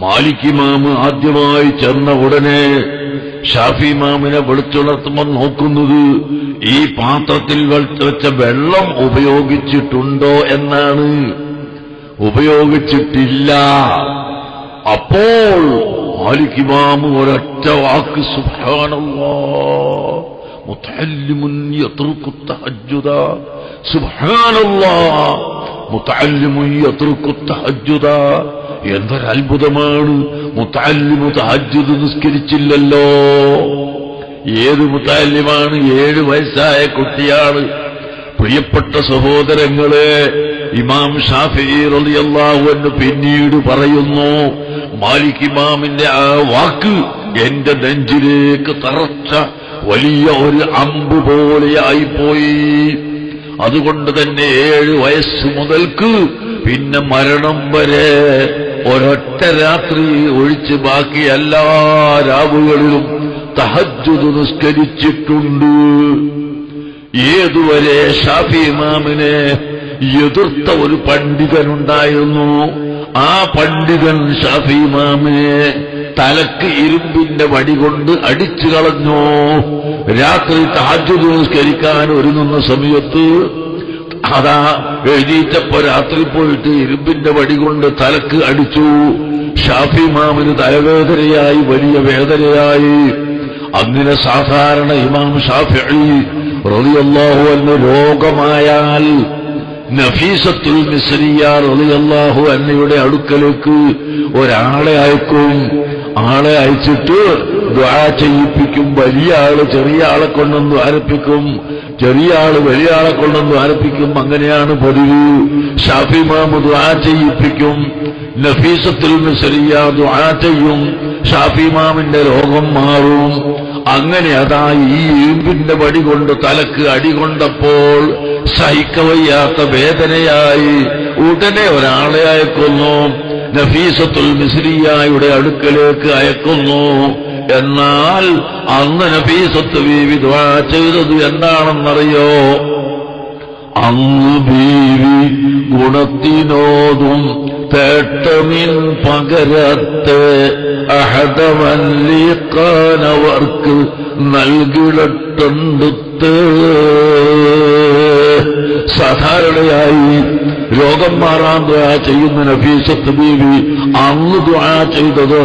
മാലിക് ഇമാമ് ആദ്യമായി ചെന്ന ഉടനെ ഷാഫി ഇമാമിനെ വിളിച്ചുണർത്തുമ്പോൾ നോക്കുന്നത് ഈ പാത്രത്തിൽ വെച്ച വെള്ളം ഉപയോഗിച്ചിട്ടുണ്ടോ എന്നാണ്. ഉപയോഗിച്ചിട്ടില്ല. അപ്പോൾ മാലിക് ഇമാമ് ഒരൊറ്റ വാക്ക്, സുബ്ഹാനല്ലാഹ് മുതഅല്ലിമുൻ യത്റുകു തഹജ്ജുദ, സുബ്ഹാനല്ലാഹ് മുതഅല്ലിമുൻ യത്റുകു തഹജ്ജുദ. എന്തൊരത്ഭുതമാണ്! മുതഅല്ലിമു തഹജ്ജുദ് നിസ്കരിച്ചില്ലല്ലോ. ഏത് മുതഅല്ലിമാണ്? 7 വയസ്സായ കുട്ടിയാണ്. പ്രിയപ്പെട്ട സഹോദരങ്ങളെ, ഇമാം ഷാഫിഈ റളിയല്ലാഹു അൻഹു പിന്നീട് പറയുന്നു, മാലിക് ഇമാമിന്റെ ആ വാക്ക് എന്റെ നെഞ്ചിലേക്ക് തറച്ച വലിയ ഒരു അമ്പ് പോലെയായിപ്പോയി. അതുകൊണ്ട് തന്നെ 7 വയസ്സ് മുതൽക്ക് പിന്നെ മരണം വരെ ഒരൊറ്റ രാത്രി ഒഴിച്ച് ബാക്കി എല്ലാ രാവുകളിലും തഹജ്ജുദ് നിസ്കരിച്ചിട്ടുണ്ട്. ഏതുവരെ ഷാഫി ഇമാമിനെ എതിർത്ത ഒരു പണ്ഡിതനുണ്ടായിരുന്നു. ആ പണ്ഡിതൻ ഷാഫി ഇമാമിനെ തലക്ക് ഇരുമ്പിന്റെ വടി കൊണ്ട് അടിച്ചു കളഞ്ഞു. രാത്രി തഹജ്ജുദ് നിസ്കരിക്കാൻ ഒരുങ്ങുന്ന സമയത്ത് അതാ എഴുന്നേറ്റപ്പോ രാത്രി പോയിട്ട് ഇരുമ്പിന്റെ വടി കൊണ്ട് തലക്ക് അടിച്ചു. ഷാഫി ഇമാമിന് തലവേദനയായി, വലിയ വേദനയായി. അങ്ങനെ സാധാരണ ഇമാം ഷാഫിഈ റളിയല്ലാഹു അൻഹു രോഗമായാൽ നഫീസത്തുൽ മിസ്രിയ റളിയല്ലാഹു അൻഹയുടെ അടുക്കലേക്ക് ഒരാളെ അയക്കും. ആളെ അയച്ചിട്ട് ദുആ ചെയ്യിപ്പിക്കും. വലിയ ആള് ചെറിയ ആളെ കൊണ്ടൊന്ന് ആരംഭിക്കും, ചെറിയ ആള് വലിയ ആളെ കൊണ്ടൊന്ന് ആരംഭിക്കും. അങ്ങനെയാണ് പതിവ്. ഷാഫി ഇമാം ദുആ ചെയ്യിപ്പിക്കും, നഫീസത്തുൽ മിസ്രിയ ദുആ ചെയ്യും. ഷാഫി ഇമാമിന്റെ രോഗം മാറും. അങ്ങനെ അതാ ഈ ഇരുമ്പിന്റെ വടി കൊണ്ട് തലക്ക് അടികൊണ്ടപ്പോൾ സഹിക്കവയ്യാത്ത വേദനയായി. ഉടനെ ഒരാളെ അയക്കുന്നു, നഫീസത്തുൽ മിസ്രിയയുടെ അടുക്കലേക്ക് അയക്കുന്നു. എന്നാൽ അന്ന് നഫീസത്ത് ബീവി ദുആ ചെയ്തത് എന്താണെന്നറിയോ? അങ്ങ് ബീവി ഗുണത്തിനോതും തേട്ടമിൻ പകരത്തെ അഹദവല്ലിക്കാനവർക്ക് നൽകിടട്ടുണ്ടുത്ത്. സാധാരണയായി രോഗം മാറാൻ ദുആ ചെയ്യുന്ന നഫീസത്ത് ബീവി അന്ന് ദുആ ചെയ്തത്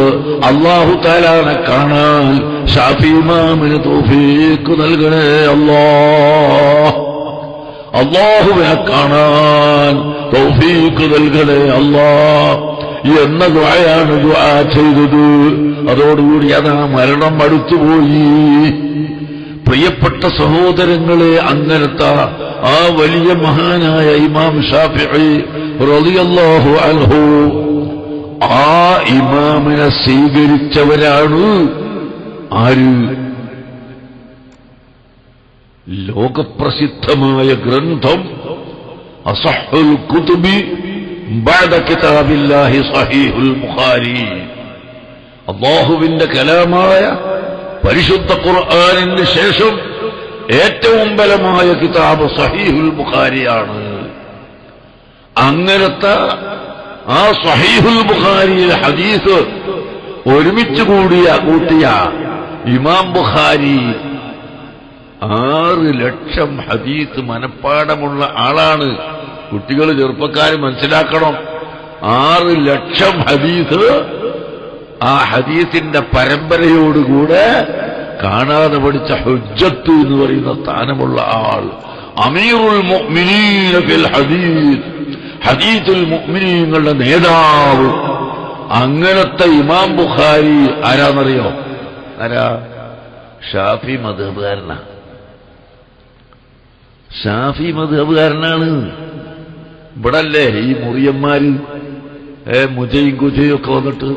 അല്ലാഹു തആലാനെ കാണാൻ ഷാഫി ഇമാമിന് തൗഫീഖ് നൽകണേ അല്ലാഹ്, അല്ലാഹുവിനെ കാണാൻ തൗഫീഖ് നൽകണേ അല്ലാഹ് എന്ന ദുആയാണ് ദുആ ചെയ്തത്. അതോടുകൂടി അതാ മരണം അടുത്തുപോയി. പ്രിയപ്പെട്ട സഹോദരങ്ങളെ, അങ്ങനത്തെ ആ വലിയ മഹാനായ ഇമാം ഷാഫിഈ റളിയല്ലാഹു അൻഹു ആ ഇമാമിനെ സ്വീകരിച്ചവരാണ് ആര്? ലോകപ്രസിദ്ധമായ ഗ്രന്ഥം അസഹുൽ കുതുബി ബഅദ കിതാബില്ലാഹി സഹീഹുൽ ബുഖാരി, അല്ലാഹുവിന്റെ കലാമായ പരിശുദ്ധ ഖുർആനിന് ശേഷം ഏറ്റവും ബലമായ കിതാബ് സഹീഹുൽ ബുഖാരിയാണ്. അങ്ങനത്തെ ആ സഹീഹുൽ ബുഖാരിയിലെ ഹദീസ് ഒരുമിച്ച് കൂട്ടിയ ഇമാം ബുഖാരി 6 ലക്ഷം ഹദീസ് മനപ്പാടമുള്ള ആളാണ്. കുട്ടികൾ ചെറുപ്പക്കാർ മനസ്സിലാക്കണം, 6 ലക്ഷം ഹദീസ് ആ ഹദീസിന്റെ പരമ്പരയോടുകൂടെ കാണാതെ പഠിച്ച ഹുജ്ജത്ത് എന്ന് പറയുന്ന സ്ഥാനമുള്ള ആൾ, അമീറുൽ മുഅ്മിനീന ഫിൽ ഹദീസ്, ഹദീസുൽ മുഅ്മിനീങ്ങളുടെ നേതാവ്. അങ്ങനത്തെ ഇമാം ബുഖാരി ആരാന്നറിയോ? ആരാ? ഷാഫി മദ്ഹബുകാരനാ. ഷാഫി മദ്ഹബുകാരനാണ്. ഇവിടല്ലേ ഈ മുറിയന്മാര് മുജയും കുജയും ഒക്കെ വന്നിട്ട്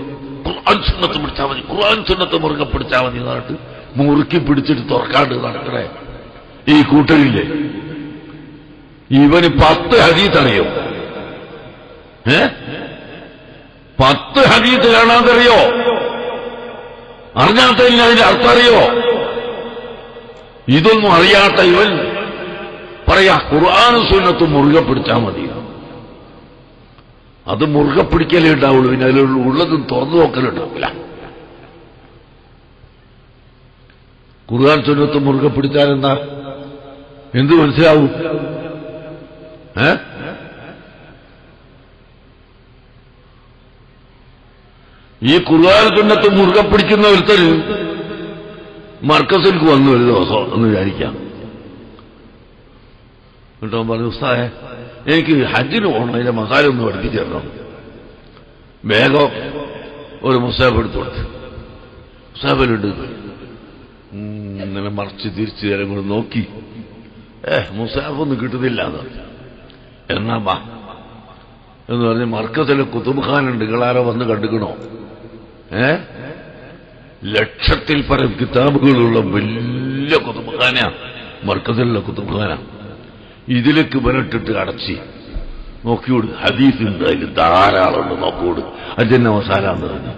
ഖുർആൻ സുന്നത്ത് പിടിച്ചാൽ മതി, ഖുർആൻ സുന്നത്ത് മുറുകെ പിടിച്ചാൽ മതി എന്നിട്ട് മുറുക്കി പിടിച്ചിട്ട് തുറക്കാണ്ട് നടക്കണേ ഈ കൂട്ടരില്ലേ. ഇവന് 10 ഹദീസ് അറിയോ? 10 ഹദീസ് കാണാതറിയോ? അറിഞ്ഞാത്തതിന് അതിന്റെ അർത്ഥം അറിയോ? ഇതൊന്നും അറിയാത്ത ഇവൻ പറയാ ഖുർആൻ സുന്നത്ത് മുറുകെ പിടിച്ചാൽ മതി. അത് മുറുകെ പിടിക്കലേ ഉണ്ടാവുള്ളൂ, പിന്നെ അതിലുള്ളതും തുറന്നു നോക്കലുണ്ടാവില്ല. ഖുർആൻ സുന്നത്ത് മുറുകെ പിടിച്ചാൽ എന്താ എന്ത് മനസ്സിലാവും? ഈ ഖുർആൻ സുന്നത്ത് മുറുകെ പിടിക്കുന്ന ഒരുത്തന് മർക്കസിലേക്ക് വന്നു ഒരു ദിവസം എന്ന് വിചാരിക്കാം. കേട്ടോ പറഞ്ഞു, ഉസ്താദേ എനിക്ക് ഹജ്ജിന് പോകണം, അതിന്റെ മസാല ഒന്ന് പഠിപ്പിച്ചു തരണം. വേഗം ഒരു മുസാഫ് എടുത്തു കൊടുത്ത് മുസാഫിലുണ്ട്. ഇങ്ങനെ മറിച്ച് തിരിച്ചു നേരം കൂടെ നോക്കി, മുസാഫൊന്നും കിട്ടുന്നില്ല എന്നാ ബാ എന്ന് പറഞ്ഞ് മർക്കസിലെ കുത്തുബ് ഖാനുണ്ട്, നിങ്ങളാരോ വന്ന് കണ്ടുക്കണോ? ലക്ഷത്തിൽ പരം കിതാബുകളുള്ള വലിയ കുത്തുബ് ഖാനാ മർക്കസിലുള്ള കുത്തുബ് ഖാന. ഇതിലേക്ക് വരട്ടിട്ട് അടച്ച് നോക്കിയോട്, ഹദീസ് ഉണ്ട് അതിൽ ധാരാളമുണ്ട്, നോക്കിയോട് അജന്ന മസാലാന്ന് പറഞ്ഞു.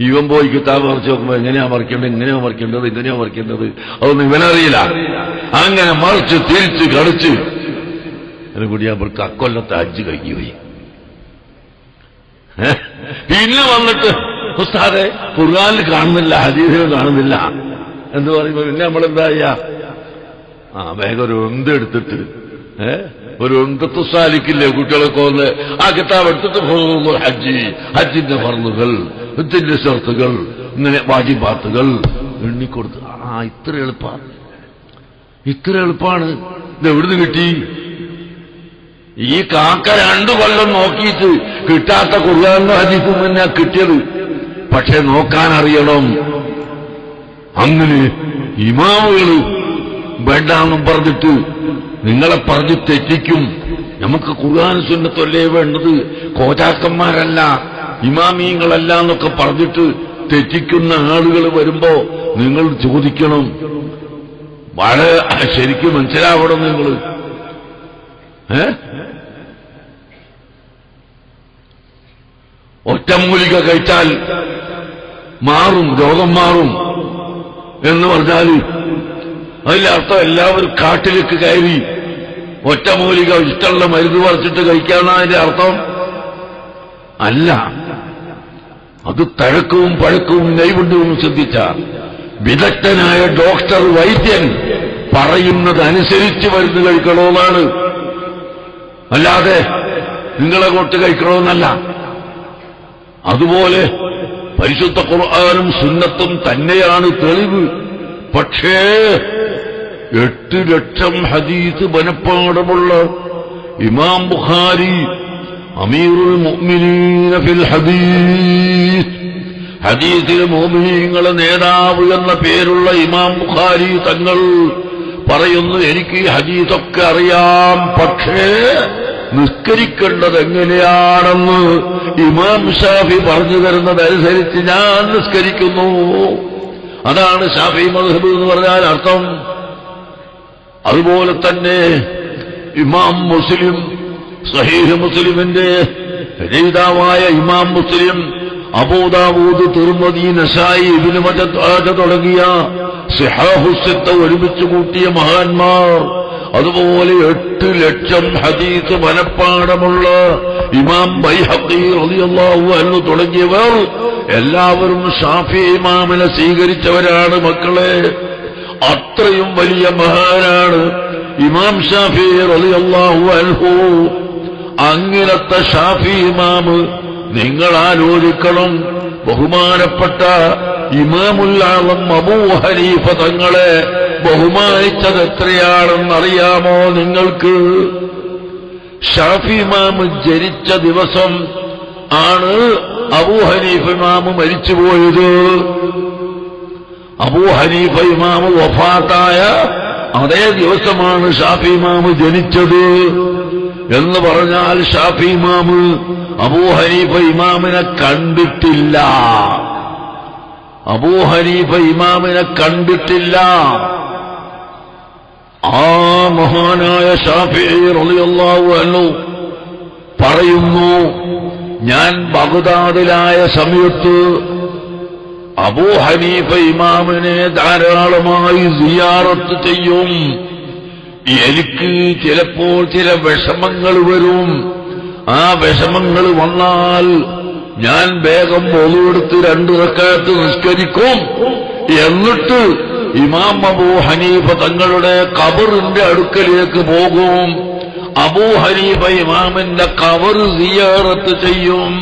ഇവൻ പോയി കിതാബ് മറിച്ച് നോക്കുമ്പോ എങ്ങനെയാ മറിക്കേണ്ടത്, ഇങ്ങനെയാ മറിക്കേണ്ടത്, ഇങ്ങനെയാ മറിക്കേണ്ടത്, അതൊന്നും ഇവനറിയില്ല. അങ്ങനെ മറിച്ച് തിരിച്ച് കളിച്ച് അതിനുകൂടി അവർക്ക് അക്കൊല്ലത്തെ ഹജ്ജ് കഴിഞ്ഞു പോയി. പിന്നെ വന്നിട്ട് ഉസ്താദെ ഖുർആനിൽ കാണുന്നില്ല, ഹദീസിൽ കാണുന്നില്ല എന്ന് പറയുമ്പോ പിന്നെ നമ്മളെന്താ ചെയ്യാ? വേഗം ഒരു എന്തെടുത്തിട്ട് ഒരു ഒന്തത്തു സാലിക്കില്ലേ കുട്ടികളൊക്കെ വന്ന് ആ കിതാബ് എടുത്തിട്ട് ഹജ്ജ്, ഹജ്ജിന്റെ ഫർളുകൾ, ഹജ്ജിന്റെ ഷർത്തുകൾ, ഇങ്ങനെ വാജിബാത്തുകൾ എണ്ണിക്കൊടുത്ത്. ഇത്ര എളുപ്പമാണ്, ഇത്ര എളുപ്പമാണ്. ഇത് എവിടുന്ന് കിട്ടി? ഈ കാക്ക 2 കൊല്ലം നോക്കിയിട്ട് കിട്ടാത്ത ഖുർആനും ഹദീസും തന്നെ കിട്ടിയത്. പക്ഷെ നോക്കാനറിയണം. അങ്ങനെ ഇമാമുകൾ വേണ്ടാന്നും പറഞ്ഞിട്ട് നിങ്ങളെ പറഞ്ഞ് തെറ്റിക്കും. നമുക്ക് ഖുർആൻ സുന്നത്തല്ലേ വേണ്ടത്, കോചാക്കന്മാരല്ല ഇമാമീങ്ങളല്ല എന്നൊക്കെ പറഞ്ഞിട്ട് തെറ്റിക്കുന്ന ആളുകൾ വരുമ്പോ നിങ്ങൾ ചോദിക്കണം. വളരെ ശരിക്കും മനസ്സിലാവണം നിങ്ങൾ. ഒറ്റമൂലിക കഴിച്ചാൽ മാറും, രോഗം മാറും എന്ന് പറഞ്ഞാൽ അതിന്റെ അർത്ഥം എല്ലാവരും കാട്ടിലേക്ക് കയറി ഒറ്റമൂലിക ഇഷ്ടമുള്ള മരുന്ന് പറിച്ചിട്ട് കഴിക്കാന്നാ അതിന്റെ അർത്ഥം? അല്ല. അത് തഴക്കവും പഴക്കവും നൈപുണ്യവും ശ്രദ്ധിച്ച വിദഗ്ധനായ ഡോക്ടർ, വൈദ്യൻ പറയുന്നതനുസരിച്ച് മരുന്ന് കഴിക്കണമെന്നാണ്. അല്ലാതെ നിങ്ങളെ കൊണ്ട് കഴിക്കണമെന്നല്ല. അതുപോലെ പരിശുദ്ധ ഖുർആനും സുന്നത്തും തന്നെയാണ് തെളിവ്. പക്ഷേ 8 ലക്ഷം ഹദീസ് മനപ്പാടമുള്ള ഇമാം ബുഖാരി, അമീറുൽ മുഅ്മിനീന ഫിൽ ഹദീസ്, ഹദീസിലെ മുഅ്മിനീങ്ങളെ നേതാവ് എന്ന പേരുള്ള ഇമാം ബുഖാരി തങ്ങൾ പറയുന്നു, എനിക്ക് ഈ ഹദീസൊക്കെ അറിയാം, പക്ഷേ നിസ്കരിക്കേണ്ടത് എങ്ങനെയാണെന്ന് ഇമാം ഷാഫി പറഞ്ഞു തരുന്നതനുസരിച്ച് ഞാൻ നിസ്കരിക്കുന്നു. അതാണ് ഷാഫി മദ്ഹബ് എന്ന് പറഞ്ഞാൽ അർത്ഥം. അതുപോലെ തന്നെ ഇമാം മുസ്ലിം, സഹീഹ് മുസ്ലിമിന്റെ രചയിതാവായ ഇമാം മുസ്ലിം, അബൂദാവൂദ്, തിർമിദി, നസായി, ഇബ്നു മജാഹ തുടങ്ങിയ സിഹാഹു സിത്ത ഒരുമിച്ച് കൂട്ടിയ മഹാന്മാർ, അതുപോലെ 8 ലക്ഷം ഹദീസ് മനപ്പാടമുള്ള ഇമാം ബൈഹഖി റളിയല്ലാഹു അൻഹു തുടങ്ങിയവർ എല്ലാവരും ഷാഫി ഇമാമിനെ സ്വീകരിച്ചവരാണ്. മക്കളെ, അത്രയും വലിയ മഹാനാണ് ഇമാം ഷാഫി റളിയല്ലാഹു അൻഹു. അങ്ങനത്തെ ഷാഫി ഇമാം നിങ്ങൾ ആലോചിക്കണം, ബഹുമാനപ്പെട്ട ഇമാമുൽ ആളം അബൂ ഹനീഫ തങ്ങളെ ബഹുമാനിച്ചത് എത്രയാണെന്നറിയാമോ നിങ്ങൾക്ക്? ഷാഫി ഇമാമ് ജനിച്ച ദിവസം ആണ് അബൂ ഹനീഫ ഇമാമ് മരിച്ചുപോയത്. അബൂ ഹനീഫ ഇമാമ് വഫാത്തായ അതേ ദിവസമാണ് ഷാഫി ഇമാമ് ജനിച്ചത്. എന്ന് പറഞ്ഞാൽ ഷാഫി ഇമാമ് അബൂ ഹനീഫ ഇമാമിനെ കണ്ടിട്ടില്ല. അബൂ ഹനീഫ ഇമാമിനെ കണ്ടിട്ടില്ല. ആ മഹാനായ ശാഫിഈ റളിയല്ലാഹു അൻഹു പറയുന്നു, ഞാൻ ബഗ്ദാദിലായ സമയത്ത് അബൂ ഹനീഫ ഇമാമിനെ ധാരാളമായി സിയാറത്ത് ചെയ്യും. എനിക്ക് ചിലപ്പോൾ ചില വിഷമങ്ങൾ വരും. ആ വിഷമങ്ങൾ വന്നാൽ ഞാൻ വേഗം ഒളുവെടുത്ത് 2 റക്അത്ത് നിസ്കരിക്കും. എന്നിട്ട് ഇമാം അബൂ ഹനീഫ തങ്ങളുടെ ഖബറിന്റെ അടുക്കലേക്ക് പോകും. അബൂ ഹനീഫ ഇമാമിന്റെ ഖബർ സിയാറത്ത് ചെയ്യും.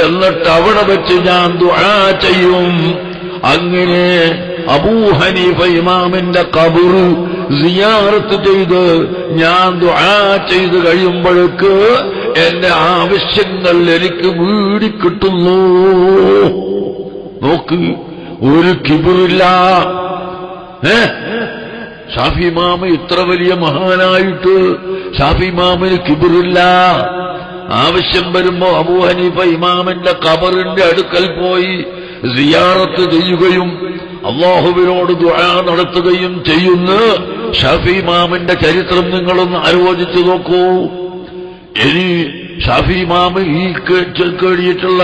എന്നിട്ട് അവിടെ വെച്ച് ഞാൻ ദുആ ചെയ്യും. അങ്ങനെ അബൂ ഹനീഫ ഇമാമിന്റെ ഖബർ സിയാറത്ത് ചെയ്ത് ഞാൻ ദുആ ചെയ്ത് കഴിയുമ്പോഴേക്ക് എന്റെ ആവശ്യങ്ങൾ എനിക്ക് വീടിക്കിട്ടുന്നു. നോക്ക്, ഒരു കിബിറില്ല. ഷാഫി ഇമാമ് ഇത്ര വലിയ മഹാനായിട്ട് ഷാഫി ഇമാമിന് കിബിറില്ല. ആവശ്യം വരുമ്പോ അബൂ ഹനീഫ ഇമാമിന്റെ ഖബറിന്റെ അടുക്കൽ പോയി സിയാറത്ത് ചെയ്യുകയും അല്ലാഹുവിനോട് ദുആ നടത്തുകയും ചെയ്യുന്ന ഷാഫി ഇമാമിന്റെ ചരിത്രം നിങ്ങളൊന്ന് ആലോചിച്ചു നോക്കൂ. ഇനി ഷാഫി ഇമാമ് ഈ കേട്ടിട്ടുള്ള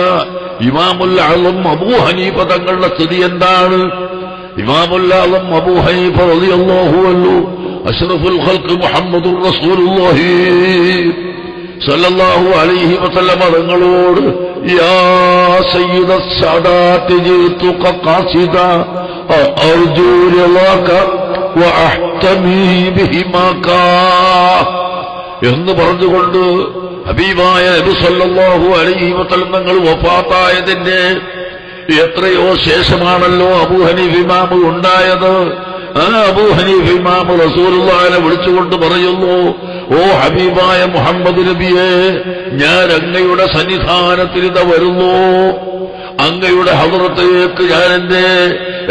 ഇമാമുൽ ആളം അബൂ ഹനീഫ തങ്ങളുടെ സ്ഥിതി എന്താണ്? ഇമാമുൽ ആളം അബൂ ഹനീഫ റളിയല്ലാഹു അൻഹു അഷ്റഫുൽ ഖൽഖ് മുഹമ്മദുർ റസൂലുള്ളാഹി സല്ലല്ലാഹു അലൈഹി വസല്ലം തങ്ങളോട് യാ സയ്യിദസ് സാദാത്ത് ജിതുക ഖാസിദ അർജു ലക വഅഹ്തമി ബിഹിമാക എന്ന് പറഞ്ഞുകൊണ്ട് ഹബീബായ നബി സല്ലല്ലാഹു അലൈഹി വസല്ലം തങ്ങൾ വഫാത്തായതിന്റെ എത്രയോ ശേഷമാണല്ലോ അബൂ ഹനീഫ ഇമാം ഉണ്ടായത്. ആ അബൂ ഹനീഫ ഇമാം റസൂലുള്ളാഹിനെ വിളിച്ചുകൊണ്ട് പറയുന്നു, ഓ ഹബീബായ മുഹമ്മദ് നബിയെ, ഞാൻ അങ്ങയുടെ സന്നിധാനത്തിൽ ഇതാ വരുന്നു. അങ്ങയുടെ ഹദ്റത്തിലേക്ക് ഞാൻ എന്റെ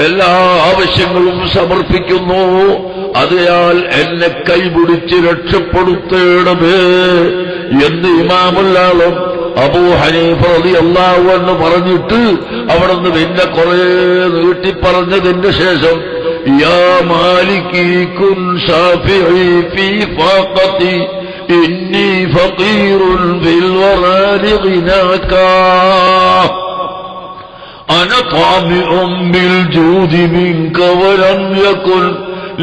എല്ലാ ആവശ്യങ്ങളും സമർപ്പിക്കുന്നു. അതിനാൽ എന്നെ കൈപിടിച്ച് രക്ഷപ്പെടുത്തേണമേ എന്ന് ഇമാമുൽ ആളം അബൂ ഹനീഫ റളിയല്ലാഹു അൻഹു പറഞ്ഞിട്ട് അവിടുന്ന് പിന്നെ കുറെ നീട്ടിപ്പറഞ്ഞതിന് ശേഷം യാ മാലികി കുൻ ശാഫിഈ ഫീ ഫാഖതി ഇന്നി ഫഖീറുൻ ഫിൽ വറാലി ഗിനാകാ അന ത്വാമിഉൻ ബിൽ ജൂദി മിൻക വലം യകുൻ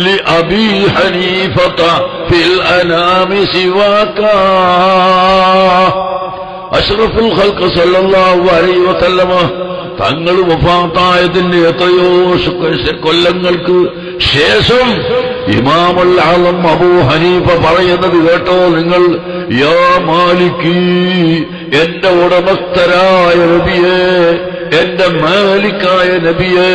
لأبي حنيفة في الأنام سواك أشرف الخلق صلى الله عليه وسلم തങ്ങൾ വഫാത്തായതിന്റെ എത്രയോ കൊല്ലങ്ങൾക്ക് ശേഷം ഇമാമുൽ ആളം അബൂ ഹനീഫ പറയുന്നത് കേട്ടോ നിങ്ങൾ, യാ മാലിക്കി, എന്റെ ഉടമസ്ഥരായ നബിയേ, എന്റെ മാലിക്കായ നബിയേ.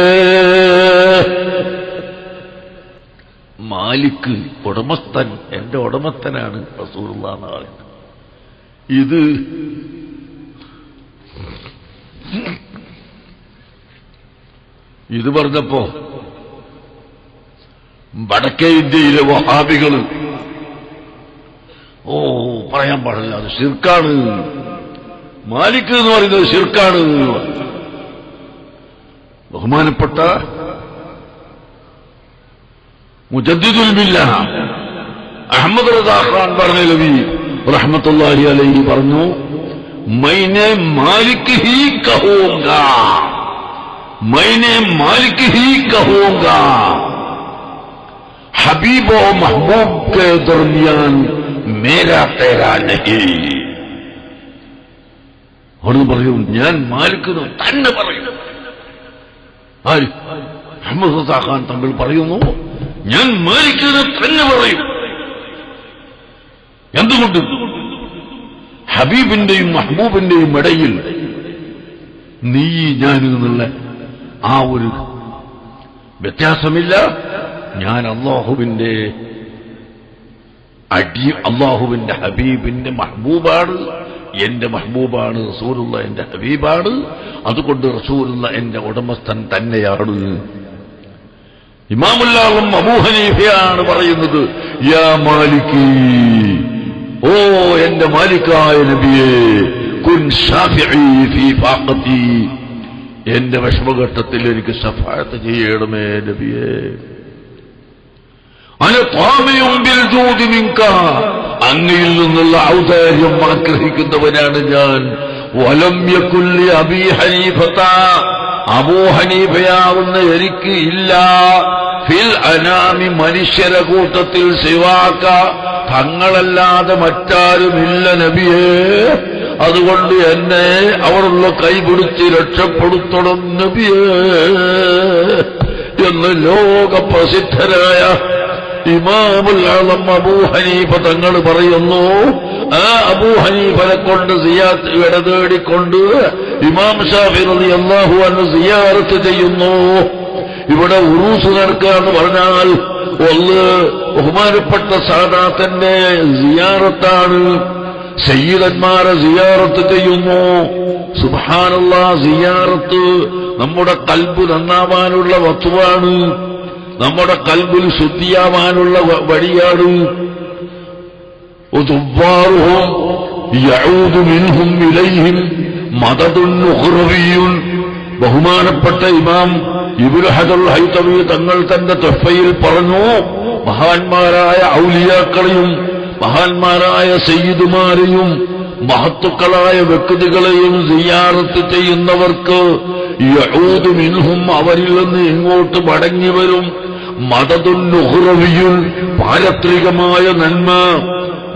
മാലിക് ഉടമസ്ഥൻ, എന്റെ ഉടമസ്ഥനാണ് റസൂലുള്ളാഹി എന്ന് പറയുന്നത്. ഇത് പറഞ്ഞപ്പോ വടക്കേ ഇന്ത്യയിലെ വഹാബികൾ പറയാൻ പാടില്ല, അത് ശിർക്കാണ്, മാലിക് എന്ന് പറയുന്നത് ശിർക്കാണ്. ബഹുമാനപ്പെട്ട മുജദ്ദിദുൽ മില്ല അഹമ്മദ് റസാ ഖാൻ ബർനലവി റഹ്മത്തുള്ളാഹി അലൈഹി പറഞ്ഞു, മൈനെ മാലിക് ഹി കഹൂംഗാ, മൈനെ മാലിക് ഹി കഹൂംഗാ, ഹബീബ് ഓ महबूब के दरमियान मेरा तेरा नहीं. ഒന്ന് പറയും, ഞാൻ മാലിക് തന്നെ പറയും. ആര്? അഹമ്മദ് റസാ ഖാൻ തങ്ങൾ പറയുന്നു, ഞാൻ മാലിക്കിനെ തന്നെ പറയും. എന്തുകൊണ്ട്? ഹബീബിന്റെയും മഹബൂബിന്റെയും ഇടയിൽ നീ ഞാൻ എന്നുള്ള ആ ഒരു വ്യത്യാസമില്ല. ഞാൻ അല്ലാഹുവിന്റെ അല്ലാഹുവിന്റെ ഹബീബിന്റെ മഹ്ബൂബാണ്, എന്റെ മഹ്ബൂബാണ് റസൂലുള്ള, എന്റെ ഹബീബാണ്. അതുകൊണ്ട് റസൂലുള്ള എന്റെ ഉടമസ്ഥൻ തന്നെയാണ്. ഇമാമുൽ ആലം അബൂ ഹനീഫയാണ് പറയുന്നത്, യാ മാലികി, ഓ എന്റെ മാലിക്കായ നബിയേ, കുൻ ശാഫിഈ ഫീ ഫാഖതി, എന്റെ വിഷമഘട്ടത്തിൽ എനിക്ക് ശഫാഅത്ത് ചെയ്യണമേ നബിയേ. അന ത്വാമിഉൻ ബിൽ ജൂദി മിൻക, അങ്ങയിൽ നിന്നുള്ള ഔദാര്യം ആഗ്രഹിക്കുന്നവനാണ് ഞാൻ. വലം യകുൽ ലി അബീ ഹനീഫത, അബൂ ഹനീഫയാവുന്ന എനിക്ക് ഇല്ല, ഫിൽ അനാമി മനുഷ്യരെ കൂട്ടത്തിൽ സിവാക, തങ്ങളല്ലാതെ മറ്റാരുമില്ല നബിയേ. അതുകൊണ്ട് എന്നെ അവരുള്ള കൈപിടിച്ച് രക്ഷപ്പെടുത്തണം നബിയേ എന്ന് ലോകപ്രസിദ്ധരായ ഇമാമുൽ ആലം അബൂ ഹനീഫ തങ്ങൾ പറയുന്നു. ആ അബൂ ഹനീഫനെ കൊണ്ട് ഇടതേടിക്കൊണ്ട് ഇമാം ശാഫിഈ റളിയല്ലാഹു അൻഹു സിയാറത്ത് ചെയ്യുന്നു. ഇവിടെ ഉറൂസ് നടക്കുക എന്ന് പറഞ്ഞാൽ ഒന്ന് ബഹുമാനപ്പെട്ട സാദാത്തിന്റെ സിയാറത്താണ്. സയ്യിദന്മാരെ സിയാറത്ത് ചെയ്യുന്നു. സുബ്ഹാനല്ലാഹ്, സിയാറത്ത് നമ്മുടെ കൽബ് നന്നാവാനുള്ള വസ്തുവാണ്, നമ്മുടെ കൽബിൽ ശുദ്ധിയാവാനുള്ള വഴിയാണ്. ബഹുമാനപ്പെട്ട ഇമാം ഇബ്നു ഹജറുൽ ഹൈതമി തങ്ങൾ തന്റെ തുഹ്ഫയിൽ പറഞ്ഞു, മഹാന്മാരായ ഔലിയാക്കളെയും മഹാന്മാരായ സയ്യിദുമാരെയും മഹത്തുക്കളായ വ്യക്തികളെയും സിയാറത്ത് ചെയ്യുന്നവർക്ക് യഊദു മിൻഹും, അവരിൽ നിന്ന് ഇങ്ങോട്ട് മടങ്ങി വരും, മദദുൻ ഉഖ്റവിയുൻ, പാരത്രികമായ നന്മ.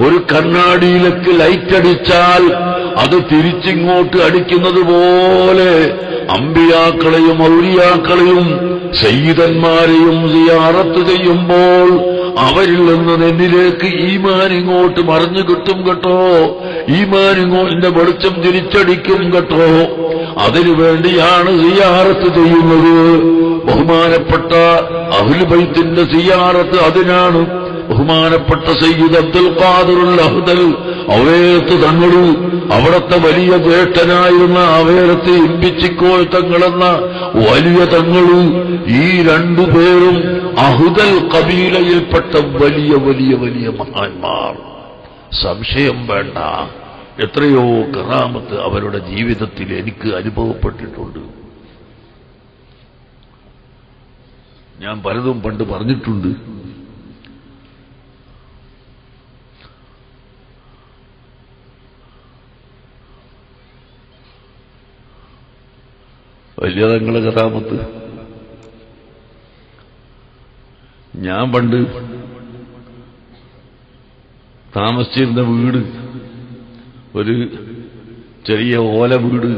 ഒരു കണ്ണാടിയിലേക്ക് ലൈറ്റടിച്ചാൽ അത് തിരിച്ചിങ്ങോട്ട് അടിക്കുന്നത് പോലെ അമ്പിയാക്കളെയും ഔലിയാക്കളെയും സയ്യിദന്മാരെയും സിയാറത്ത് ചെയ്യുമ്പോൾ അവരിൽ നിന്ന് എന്നിലേക്ക് ഈമാൻ ഇങ്ങോട്ട് മറിഞ്ഞു കിട്ടും കേട്ടോ, ഈമാൻ ഇങ്ങോട്ടിന്റെ വെളിച്ചം തിരിച്ചടിക്കും കേട്ടോ. അതിനു വേണ്ടിയാണ് സിയാറത്ത് ചെയ്യുന്നത്. ബഹുമാനപ്പെട്ട അഹ്ലു ബൈത്തിന്റെ സിയാറത്ത് അതിനാണ്. ബഹുമാനപ്പെട്ട സയ്യിദ് അബ്ദുൽ ഖാദിറുൽ അഹ്ദൽ അവേരത്ത് തങ്ങളു, അവിടത്തെ വലിയ ജ്യേഷ്ഠനായിരുന്ന അവേരത്ത് ഇമ്പിച്ചിക്കോയ തങ്ങളെന്ന വലിയ തങ്ങളു, ഈ രണ്ടുപേരും അഹ്ദൽ കബീലയിൽപ്പെട്ട വലിയ വലിയ വലിയ മഹാന്മാർ. സംശയം വേണ്ട, എത്രയോ കറാമത്ത് അവരുടെ ജീവിതത്തിൽ എനിക്ക് അനുഭവപ്പെട്ടിട്ടുണ്ട്. ഞാൻ പലതും പണ്ട് പറഞ്ഞിട്ടുണ്ട്. വലിയ തങ്ങളെ കറാമത്ത്. ഞാൻ പണ്ട് താമസിച്ചിരുന്ന വീട് ഒരു ചെറിയ ഓല വീട്,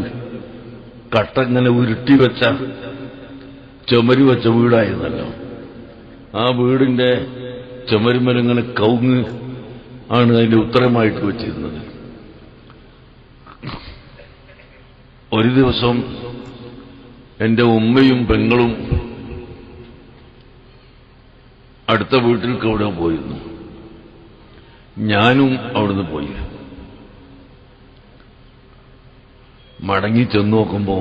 കട്ടങ്ങനെ ഉരുട്ടി വെച്ച ചുമര് വെച്ച വീടായിരുന്നല്ലോ. ആ വീടിന്റെ ചുമരുമലിങ്ങനെ കവുങ്ങ് ആണ് അതിന്റെ ഉത്തരമായിട്ട് വെച്ചിരുന്നത്. ഒരു ദിവസം എന്റെ ഉമ്മയും പെങ്ങളും അടുത്ത വീട്ടിലേക്ക് അവിടെ പോയിരുന്നു. ഞാനും അവിടുന്ന് പോയി. മടങ്ങി ചെന്ന് നോക്കുമ്പോ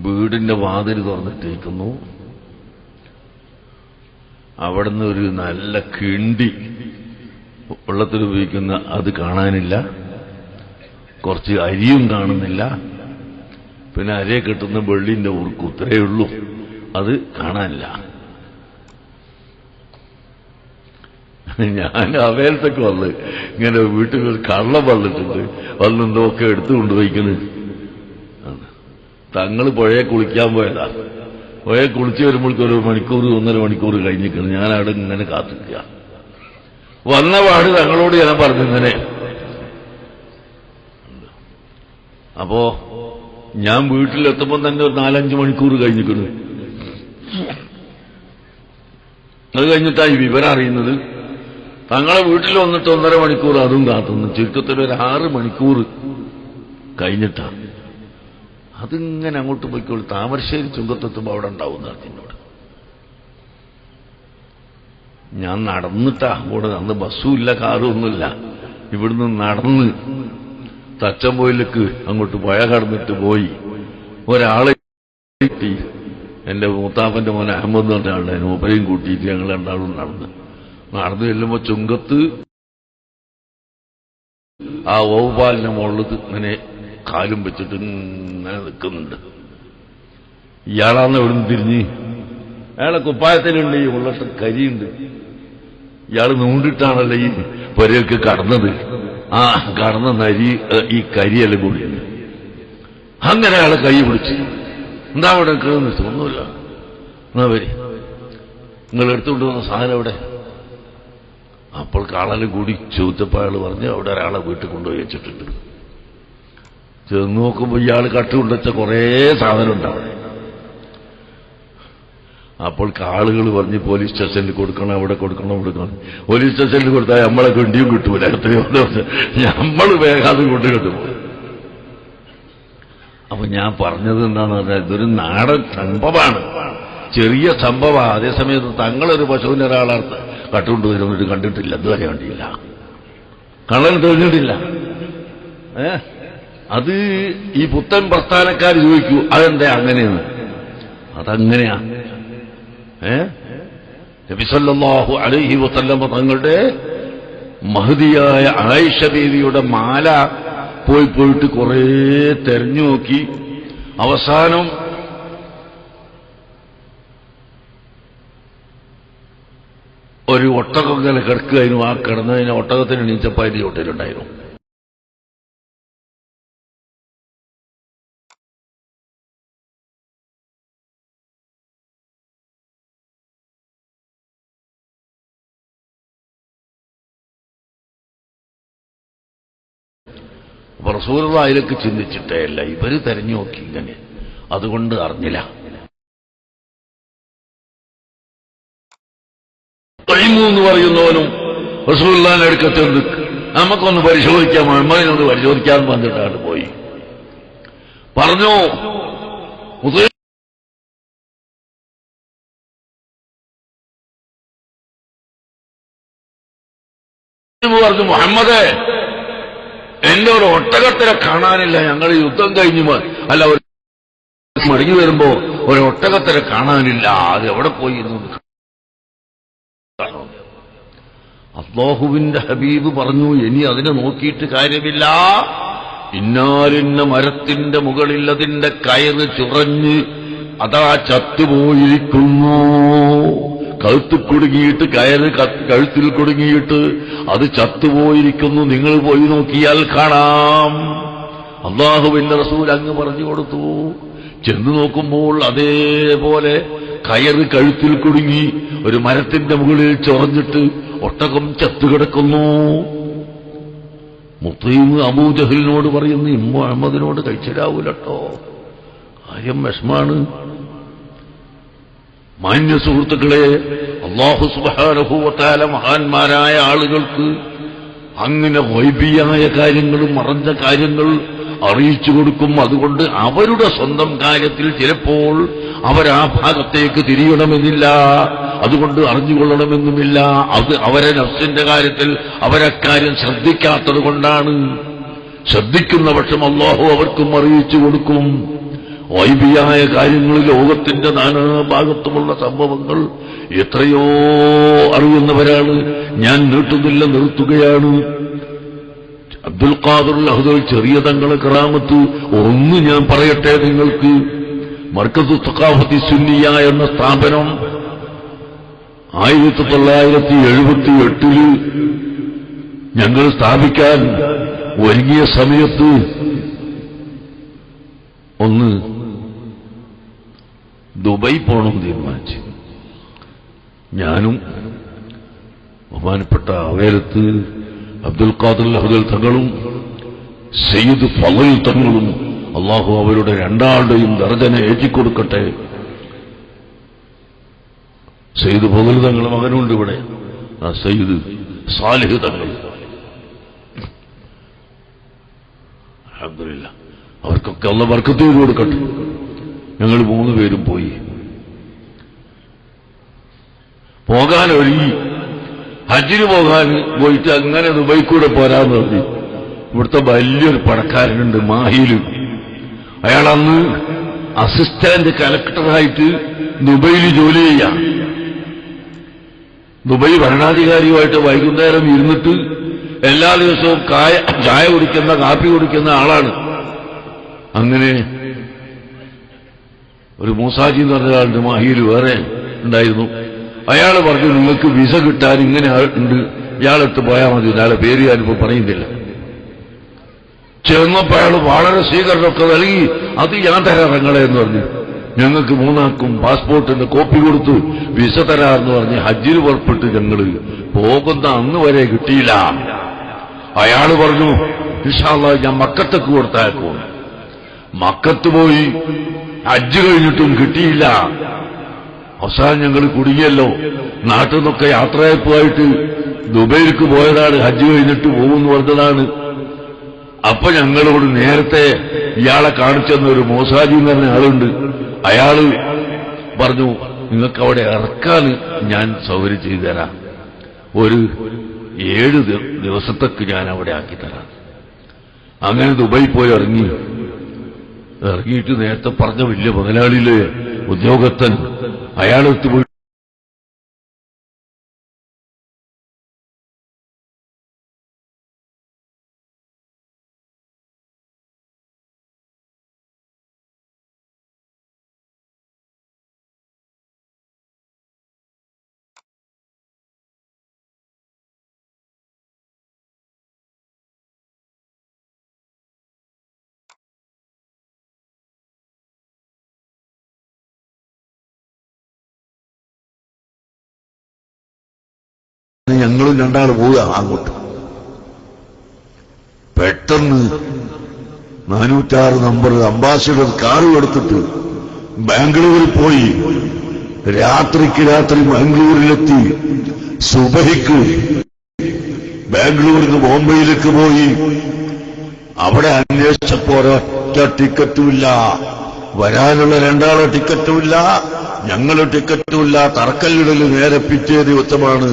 വീടിന്റെ വാതിൽ തുറന്നിട്ടേക്കുന്നു. അവിടുന്ന് ഒരു നല്ല കിണ്ടി, വെള്ളത്തിൽ ഉപയോഗിക്കുന്ന അത് കാണാനില്ല, കുറച്ച് അരിയും കാണുന്നില്ല, പിന്നെ അരയെ കെട്ടുന്ന വെള്ളിന്റെ ഉറുക്ക് ഉത്തരേ ഉള്ളൂ, അത് കാണാനില്ല. ഞാൻ അവേലത്തൊക്കെ വന്ന് ഇങ്ങനെ വീട്ടിൽ ഒരു കള്ളം വന്നിട്ടുണ്ട്, വന്നെന്തോക്കെ എടുത്തു കൊണ്ടുപോയിക്കുന്നു. തങ്ങൾ പുഴയെ കുളിക്കാൻ പോയതാ. പുഴയെ കുളിച്ച് വരുമ്പോഴേക്കും ഒരു മണിക്കൂർ 1.5 മണിക്കൂർ കഴിഞ്ഞിരിക്കുന്നു. ഞാൻ അവിടെ ഇങ്ങനെ കാത്തിരിക്കുക. വന്ന പാട് തങ്ങളോട് ഞാൻ പറഞ്ഞു ഇങ്ങനെ. അപ്പോ ഞാൻ വീട്ടിലെത്തുമ്പോൾ തന്നെ ഒരു 4-5 മണിക്കൂർ കഴിഞ്ഞിരിക്കുന്നു. അത് കഴിഞ്ഞിട്ടായി വിവരം അറിയുന്നത്. തങ്ങളെ വീട്ടിൽ വന്നിട്ട് 1.5 മണിക്കൂർ അതും കാത്തുന്നു. ചുരുക്കത്തിൽ ഒരു 6 മണിക്കൂർ കഴിഞ്ഞിട്ടാണ് അതിങ്ങനെ അങ്ങോട്ട് പോയിക്കോളൂ, താമരശ്ശേരി ചുങ്കത്തെത്തുമ്പോൾ അവിടെ ഉണ്ടാവും എന്നോട്. ഞാൻ നടന്നിട്ടാ അങ്ങോട്ട്, അന്ന് ബസ്സും ഇല്ല കാറും ഒന്നുമില്ല, ഇവിടുന്ന് നടന്ന് തച്ചമ്പോയിലേക്ക് അങ്ങോട്ട് പുഴ കടന്നിട്ട് പോയി. ഒരാളെ കിട്ടി, എന്റെ മൂത്താപ്പന്റെ മോൻ അഹമ്മദ് എന്ന് പറഞ്ഞ ആളുടെ മൂപ്പരെയും കൂട്ടിയിട്ട് ഞങ്ങൾ രണ്ടാളും നടന്നു ചെല്ലുമ്പോ ചുങ്കത്ത് ആ ഓവുപാലിന്റെ മുകളിൽ ഇങ്ങനെ കാലും വെച്ചിട്ട് ഇങ്ങനെ നിൽക്കുന്നുണ്ട്. ഇയാളാന്ന് എവിടുന്ന് തിരിഞ്ഞ്, അയാളെ കുപ്പായത്തിലുണ്ട്, ഈ ഉള്ളട്ട് കരിയുണ്ട്. ഇയാൾ നൂണ്ടിട്ടാണല്ലോ ഈ പുരയൊക്കെ കടന്നത്. ആ കടന്ന നരി ഈ കരിയെല്ലാം കൂടിയുണ്ട്. അങ്ങനെ അയാളെ കൈ പിടിച്ച്, എന്താ അവിടെ നിൽക്കുന്നത്? ഒന്നുമില്ല, എന്നാ വരി, നിങ്ങൾ എടുത്തുകൊണ്ട് വന്ന സാധനം എവിടെ? അപ്പോൾ കാളല് കൂടി ചോദിച്ചപ്പോൾ അയാൾ പറഞ്ഞ് അവിടെ ഒരാളെ വീട്ടിൽ കൊണ്ടുപോയി വെച്ചിട്ടുണ്ട്. ചെന്ന് നോക്കുമ്പോൾ ഇയാൾ കട്ടുകൊണ്ടുവച്ച കുറേ സാധനം ഉണ്ടാവും. അപ്പോൾ ആളുകൾ പറഞ്ഞ് പോലീസ് സ്റ്റേഷനിൽ കൊടുക്കണം, അവിടെ കൊടുക്കണം, ഇവിടെ കൊടുക്കണം. പോലീസ് സ്റ്റേഷനിൽ കൊടുത്താൽ നമ്മളെ കൊണ്ടിയും കിട്ടൂല, എത്രയോ നമ്മൾ വേഗം അത് കൊണ്ട് കിട്ടും. അപ്പൊ ഞാൻ പറഞ്ഞത് എന്താണെന്ന് പറഞ്ഞാൽ, ഇതൊരു നാടൻ സംഭവമാണ്, ചെറിയ സംഭവമാണ്. അതേസമയത്ത് തങ്ങളൊരു പശുവിനെ ഒരാളെ കട്ടുകൊണ്ട് വരുന്നിട്ട് കണ്ടിട്ടില്ല, ഇതുവരെ കണ്ടില്ല, കള്ളൻ തെളിഞ്ഞിട്ടില്ല. അത് ഈ പുത്തൻ പ്രസ്ഥാനക്കാർ ചോദിക്കൂ, അതെന്താ അങ്ങനെയെന്ന്. അതങ്ങനെയാ. നബി സല്ലല്ലാഹു അലൈഹി വസല്ലം തങ്ങളുടെ മഹദിയായ ആയിഷ ബീവിയുടെ മാല പോയിട്ട് കുറേ തെരഞ്ഞു നോക്കി. അവസാനം ഒരു ഒട്ടകം ഇങ്ങനെ കിടക്കുകയായിരുന്നു. ആ കിടന്നതിന് ഒട്ടകത്തിന് നീച്ചപ്പായിട്ട് ചോട്ടിലുണ്ടായിരുന്നു. റസൂലുള്ളാഹി അതിലേക്ക് ചിന്തിച്ചിട്ടേ അല്ല, ഇവര് തെരഞ്ഞു നോക്കി ഇങ്ങനെ, അതുകൊണ്ട് അറിഞ്ഞില്ല. എന്ന് പറയുന്നവനും റസൂലുള്ളാഹിന്റെ അടുക്കൽ ചെന്ന് നമുക്കൊന്ന് പരിശോധിക്കാം, മുഹമ്മദിനൊന്ന് പരിശോധിക്കാൻ വന്നിട്ടാണ് പോയി. പറഞ്ഞു, പറഞ്ഞു, മുഹമ്മദേ, എന്റെ ഒരു ഒട്ടകത്തിനെ കാണാനില്ല, ഞങ്ങൾ യുദ്ധം കഴിഞ്ഞു അല്ല ഒരു മടങ്ങി വരുമ്പോ ഒരു ഒട്ടകത്തിനെ കാണാനില്ല, അത് എവിടെ പോയി? അല്ലാഹുവിന്റെ ഹബീബ് പറഞ്ഞു, ഇനി അതിനെ നോക്കിയിട്ട് കാര്യമില്ല, ഇന്നാലിന്ന മരത്തിന്റെ മുകളിൽ അതിന്റെ കയറ് ചുറഞ്ഞ് അതാ ചത്തുപോയിരിക്കുന്നു. കഴുത്തിൽ കുടുങ്ങിയിട്ട്, കയറ് കഴുത്തിൽ കുടുങ്ങിയിട്ട് അത് ചത്തുപോയിരിക്കുന്നു, നിങ്ങൾ പോയി നോക്കിയാൽ കാണാം. അല്ലാഹുവിന്റെ റസൂൽ അങ്ങ് പറഞ്ഞു കൊടുത്തു. ചെന്നു നോക്കുമ്പോൾ അതേപോലെ കയറ് കഴുത്തിൽ കുടുങ്ങി ഒരു മരത്തിന്റെ മുകളിൽ ചൊറഞ്ഞിട്ട് ഒട്ടകം ചത്തുകിടക്കുന്നു. മുത്തീം അബൂജഹലിനോട് പറയുന്നു, മുഹമ്മദിനോട് കഴിച്ചിടാവൂലട്ടോ, കാര്യം വിഷമാണ്. മാന്യ സുഹൃത്തുക്കളെ, അല്ലാഹു സുബ്ഹാനഹു വ തആല മഹാന്മാരായ ആളുകൾക്ക് അങ്ങനെ ഗൈബിയായ കാര്യങ്ങൾ, മറഞ്ഞ കാര്യങ്ങൾ അറിയിച്ചു കൊടുക്കും. അതുകൊണ്ട് അവരുടെ സ്വന്തം കാര്യത്തിൽ ചിലപ്പോൾ അവരാ ഭാഗത്തേക്ക് തിരിയണമെന്നില്ല, അതുകൊണ്ട് അറിഞ്ഞുകൊള്ളണമെന്നുമില്ല. അത് അവരെ നഫ്സിന്റെ കാര്യത്തിൽ അവരക്കാര്യം ശ്രദ്ധിക്കാത്തത് കൊണ്ടാണ്. ശ്രദ്ധിക്കുന്ന പക്ഷം അല്ലാഹു അവർക്കും അറിയിച്ചു കൊടുക്കും. ഗൈബിയായ കാര്യങ്ങൾ, ലോകത്തിന്റെ നാനാഭാഗത്തുമുള്ള സംഭവങ്ങൾ എത്രയോ അറിയുന്നവരാണ്. ഞാൻ നീട്ടുന്നില്ല, നിർത്തുകയാണ്. അബ്ദുൽ ഖാദിർ അഹ്ദൽ ചെറിയ തങ്ങളെ കറാമത്ത് ഒന്ന് ഞാൻ പറയട്ടെ നിങ്ങൾക്ക്. മർക്കസു സഖാഫത്തി സുന്നിയ എന്ന സ്ഥാപനം 1978 ഞങ്ങൾ സ്ഥാപിക്കാൻ ഒരുങ്ങിയ സമയത്ത് ഒന്ന് ദുബായ് പോകണം തീരുമാനിച്ചു. ഞാനും ബഹുമാനപ്പെട്ട അവേലത്ത് അബ്ദുൽ ഖാദിർ അഹ്ദൽ തങ്ങളും സയ്യിദ് ഫളൽ തങ്ങളും, അള്ളാഹു അവരുടെ രണ്ടാളുടെയും ദർജനെ ഏറ്റിക്കൊടുക്കട്ടെ. സയ്യിദ് ഫളൽ തങ്ങൾ മകനുണ്ട് ഇവിടെ, സയ്യിദ് സാലിഹ് തങ്ങൾ, അൽഹംദുലില്ലാഹ് അവർക്കൊക്കെ അല്ലാഹു ബർക്കത്ത് ചെയ്തു കൊടുക്കട്ടെ. ഞങ്ങൾ 3 പേരും പോയി. പോകാൻ ഒരുങ്ങി, ഹജ്ജിന് പോകാൻ പോയിട്ട് അങ്ങനെ ദുബൈക്കൂടെ പോരാന്ന് പറഞ്ഞു. ഇവിടുത്തെ വലിയൊരു പണക്കാരനുണ്ട് മാഹിയില്. അയാൾ അന്ന് അസിസ്റ്റന്റ് കലക്ടറായിട്ട് ദുബൈയിൽ ജോലി ചെയ്യാം. ദുബൈ ഭരണാധികാരിയുമായിട്ട് വൈകുന്നേരം ഇരുന്നിട്ട് എല്ലാ ദിവസവും ചായ കുടിക്കുന്ന കാപ്പി കുടിക്കുന്ന ആളാണ്. അങ്ങനെ ഒരു മൂസാജി എന്ന് പറഞ്ഞ ആളുടെ മാഹിയിൽ വേറെ ഉണ്ടായിരുന്നു. അയാൾ പറഞ്ഞു, നിങ്ങൾക്ക് വിസ കിട്ടാൻ ഇങ്ങനെ ഉണ്ട്, ഇയാളെടുത്ത് പോയാൽ മതി. ഇയാളെ പേര് ഞാനിപ്പോ പറയുന്നില്ല. ചെന്നപ്പോ അയാൾ വളരെ സ്വീകരണമൊക്കെ നൽകി. അത് ഞാൻ തരാം നിങ്ങളെ എന്ന് പറഞ്ഞു. ഞങ്ങൾക്ക് 3 ആൾക്കും പാസ്പോർട്ടിന്റെ കോപ്പി കൊടുത്തു വിസ തരാമെന്ന് പറഞ്ഞ് ഹജ്ജിന് പുറപ്പെട്ട് ഞങ്ങള് പോകുന്ന അന്ന് വരെ കിട്ടിയില്ല. അയാൾ പറഞ്ഞു, ഇൻഷാ അല്ലാഹ് ഞാൻ മക്കത്തേക്ക് കൊടുത്തയക്കും. മക്കത്ത് പോയി ഹജ്ജ് കഴിഞ്ഞിട്ടും കിട്ടിയില്ല. അവസാനം ഞങ്ങൾ കുടുങ്ങിയല്ലോ. നാട്ടിൽ നിന്നൊക്കെ യാത്രയപ്പായിട്ട് ദുബൈക്ക് പോയതാണ്, ഹജ്ജ് കഴിഞ്ഞിട്ട് പോകുമെന്ന് പറഞ്ഞതാണ്. അപ്പൊ ഞങ്ങളോട് നേരത്തെ ഇയാളെ കാണിച്ചെന്ന ഒരു മോസാജി എന്ന് പറഞ്ഞ ആളുണ്ട്. അയാള് പറഞ്ഞു, നിങ്ങൾക്ക് അവിടെ ഇറക്കാൻ ഞാൻ സൗകര്യം ചെയ്തു തരാം, ഒരു 7 ദിവസത്തേക്ക് ഞാൻ അവിടെ ആക്കിത്തരാം. അങ്ങനെ ദുബൈ പോയി ഇറങ്ങിയിട്ട് നേരത്തെ പറഞ്ഞ വലിയ മുതലാളിയിലെ ഉദ്യോഗസ്ഥൻ അയാളെത്തി പോയി ഞങ്ങളും 2 ആൾ പോവുക അങ്ങോട്ട്. പെട്ടെന്ന് 406 നമ്പർ അംബാസിഡർ കാറ് എടുത്തിട്ട് ബാംഗ്ലൂരിൽ പോയി. രാത്രി ബാംഗ്ലൂരിലെത്തി. സുബഹിക്ക് ബാംഗ്ലൂരിന് ബോംബെയിലേക്ക് പോയി. അവിടെ അന്വേഷിച്ചപ്പോ ഒരൊറ്റ ടിക്കറ്റുമില്ല. വരാനുള്ള 2 ആളെ ടിക്കറ്റുമില്ല, ഞങ്ങളുടെ ടിക്കറ്റുമില്ല. തറക്കല്ലിടല് നേരെ പിറ്റേ ദിവസമാണ്.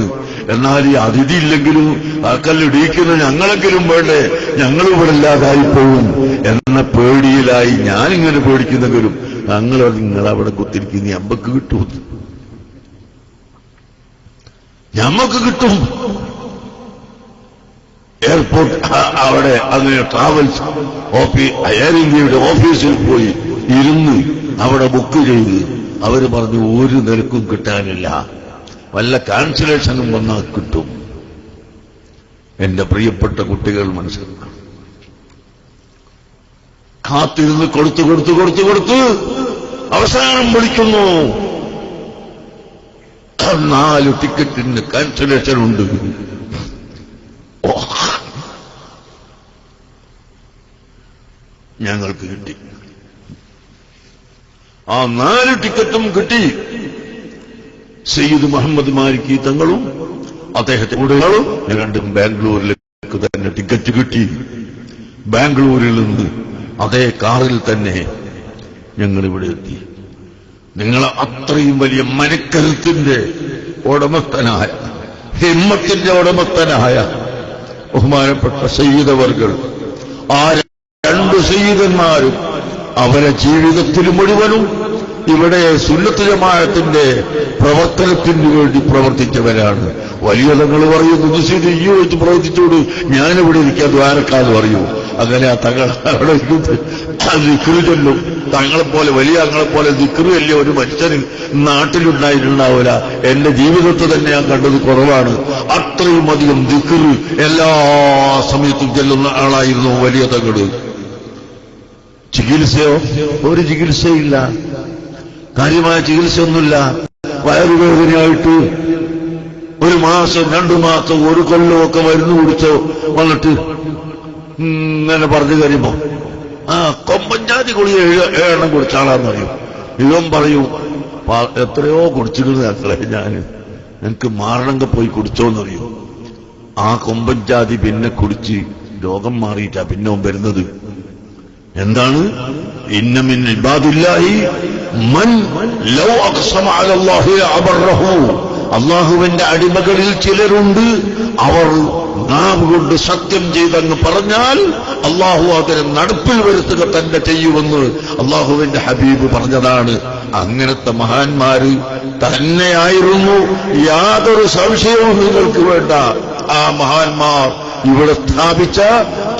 എന്നാൽ ഈ അതിഥി ഇല്ലെങ്കിലും തറക്കല്ലിടിക്കുന്ന ഞങ്ങളെങ്കിലും വേണ്ടേ, ഞങ്ങളിവിടെ ഇല്ലാതായിപ്പോവും എന്ന പേടിയിലായി. ഞാനിങ്ങനെ പേടിക്കുന്നെങ്കിലും നിങ്ങളവിടെ കുത്തിരിക്കുന്ന അമ്പക്ക് കിട്ടും, ഞമ്മക്ക് കിട്ടും. എയർപോർട്ട് അവിടെ അതിന് ട്രാവൽസ് എയർ ഇന്ത്യയുടെ ഓഫീസിൽ പോയി ഇരുന്ന് അവിടെ ബുക്ക് ചെയ്ത് അവര് പറഞ്ഞു, ഒരു നിരക്കും കിട്ടാനില്ല, വല്ല ക്യാൻസലേഷനും വന്നാൽ കിട്ടും. എന്റെ പ്രിയപ്പെട്ട കുട്ടികൾ മനസ്സിലാക്കണം. കാത്തിരുന്ന് കൊടുത്ത് അവസാനം വിളിക്കുന്നു, 4 ടിക്കറ്റിന് ക്യാൻസലേഷൻ ഉണ്ട്. ഞങ്ങൾക്ക് കിട്ടി. ആ 4 ടിക്കറ്റും കിട്ടി. സയ്യിദ് മുഹമ്മദ് മാലിക്കി തങ്ങളും അദ്ദേഹത്തെ കൂടെ രണ്ടും ബാംഗ്ലൂരിലേക്ക് തന്നെ ടിക്കറ്റ് കിട്ടി. ബാംഗ്ലൂരിൽ നിന്ന് അതേ കാറിൽ തന്നെ ഞങ്ങളിവിടെ എത്തി. നിങ്ങൾ അത്രയും വലിയ മനക്കരുത്തിന്റെ ഉടമസ്ഥനായ, ഹിമ്മത്തിന്റെ ഉടമസ്ഥനായ ബഹുമാനപ്പെട്ട സയ്യിദ് അവർകൾ, ആ 2 സയ്യിദന്മാരും അവരെ ജീവിതത്തിൽ മുഴുവനും ഇവിടെ സുന്നത്ത് ജമാഅത്തിന്റെ പ്രവർത്തനത്തിന് വേണ്ടി പ്രവർത്തിച്ചവരാണ്. വലിയ തങ്ങൾ പറയുന്നു, ഈ വെച്ച് പ്രവർത്തിച്ചോട് ഞാനിവിടെ ഇരിക്കാൻ ദ്വാരക്കാന്ന് പറയൂ. അങ്ങനെ ആ തങ്ങൾ അവിടെ ദിക്റ് ചൊല്ലും. തങ്ങളെപ്പോലെ വലിയ തങ്ങളെപ്പോലെ ദിക്റ് വലിയ ഒരു മനുഷ്യന് നാട്ടിലുണ്ടായിട്ടുണ്ടാവില്ല. എന്റെ ജീവിതത്തിൽ തന്നെ ഞാൻ കണ്ടത് കുറവാണ്. അത്രയും അധികം ദിക്റ് എല്ലാ സമയത്തും ചെല്ലുന്ന ആളായിരുന്നു വലിയ തങ്ങള്. ചികിത്സയോ? ഒരു ചികിത്സയില്ല, കാര്യമായ ചികിത്സയൊന്നുമില്ല. വയറുവേദനയായിട്ട് 1 മാസം 2 മാസം 1 കൊല്ലമൊക്കെ മരുന്ന് കുടിച്ചോ വന്നിട്ട് ഇങ്ങനെ പറഞ്ഞു കഴിയുമ്പോ കൊമ്പഞ്ചാതി ഗുളിക 7 എണ്ണം കുടിച്ച ആളാന്ന് പറയും. ഇവൻ പറയും, എത്രയോ കുടിച്ചിരുന്നു മക്കളെ, എനിക്ക് മാറണമെങ്കിൽ പോയി കുടിച്ചോന്നറിയും. ആ കൊമ്പഞ്ചാതി പിന്നെ കുടിച്ച് രോഗം മാറിയിട്ടാ പിന്നെ വരുന്നത്. എന്താണ്? ഇന്ന മിൻ ഇബാദില്ലാഹി മൻ ലൗ അഖ്സമ അലല്ലാഹി അബറഹു. അല്ലാഹുവിന്റെ അടിമകളിൽ ചിലരുണ്ട്, അവർ നാവ് കൊണ്ട് സത്യം ചെയ്തെന്ന് പറഞ്ഞാൽ അല്ലാഹു അതിനെ നടപ്പിൽ വരുത്തുക തന്നെ ചെയ്യുമെന്ന് അല്ലാഹുവിന്റെ ഹബീബ് പറഞ്ഞതാണ്. അങ്ങനത്തെ മഹാന്മാര് തന്നെയായിരുന്നു, യാതൊരു സംശയവും നിങ്ങൾക്ക് വേണ്ട. ആ മഹാന്മാർ ഇവിടെ സ്ഥാപിച്ച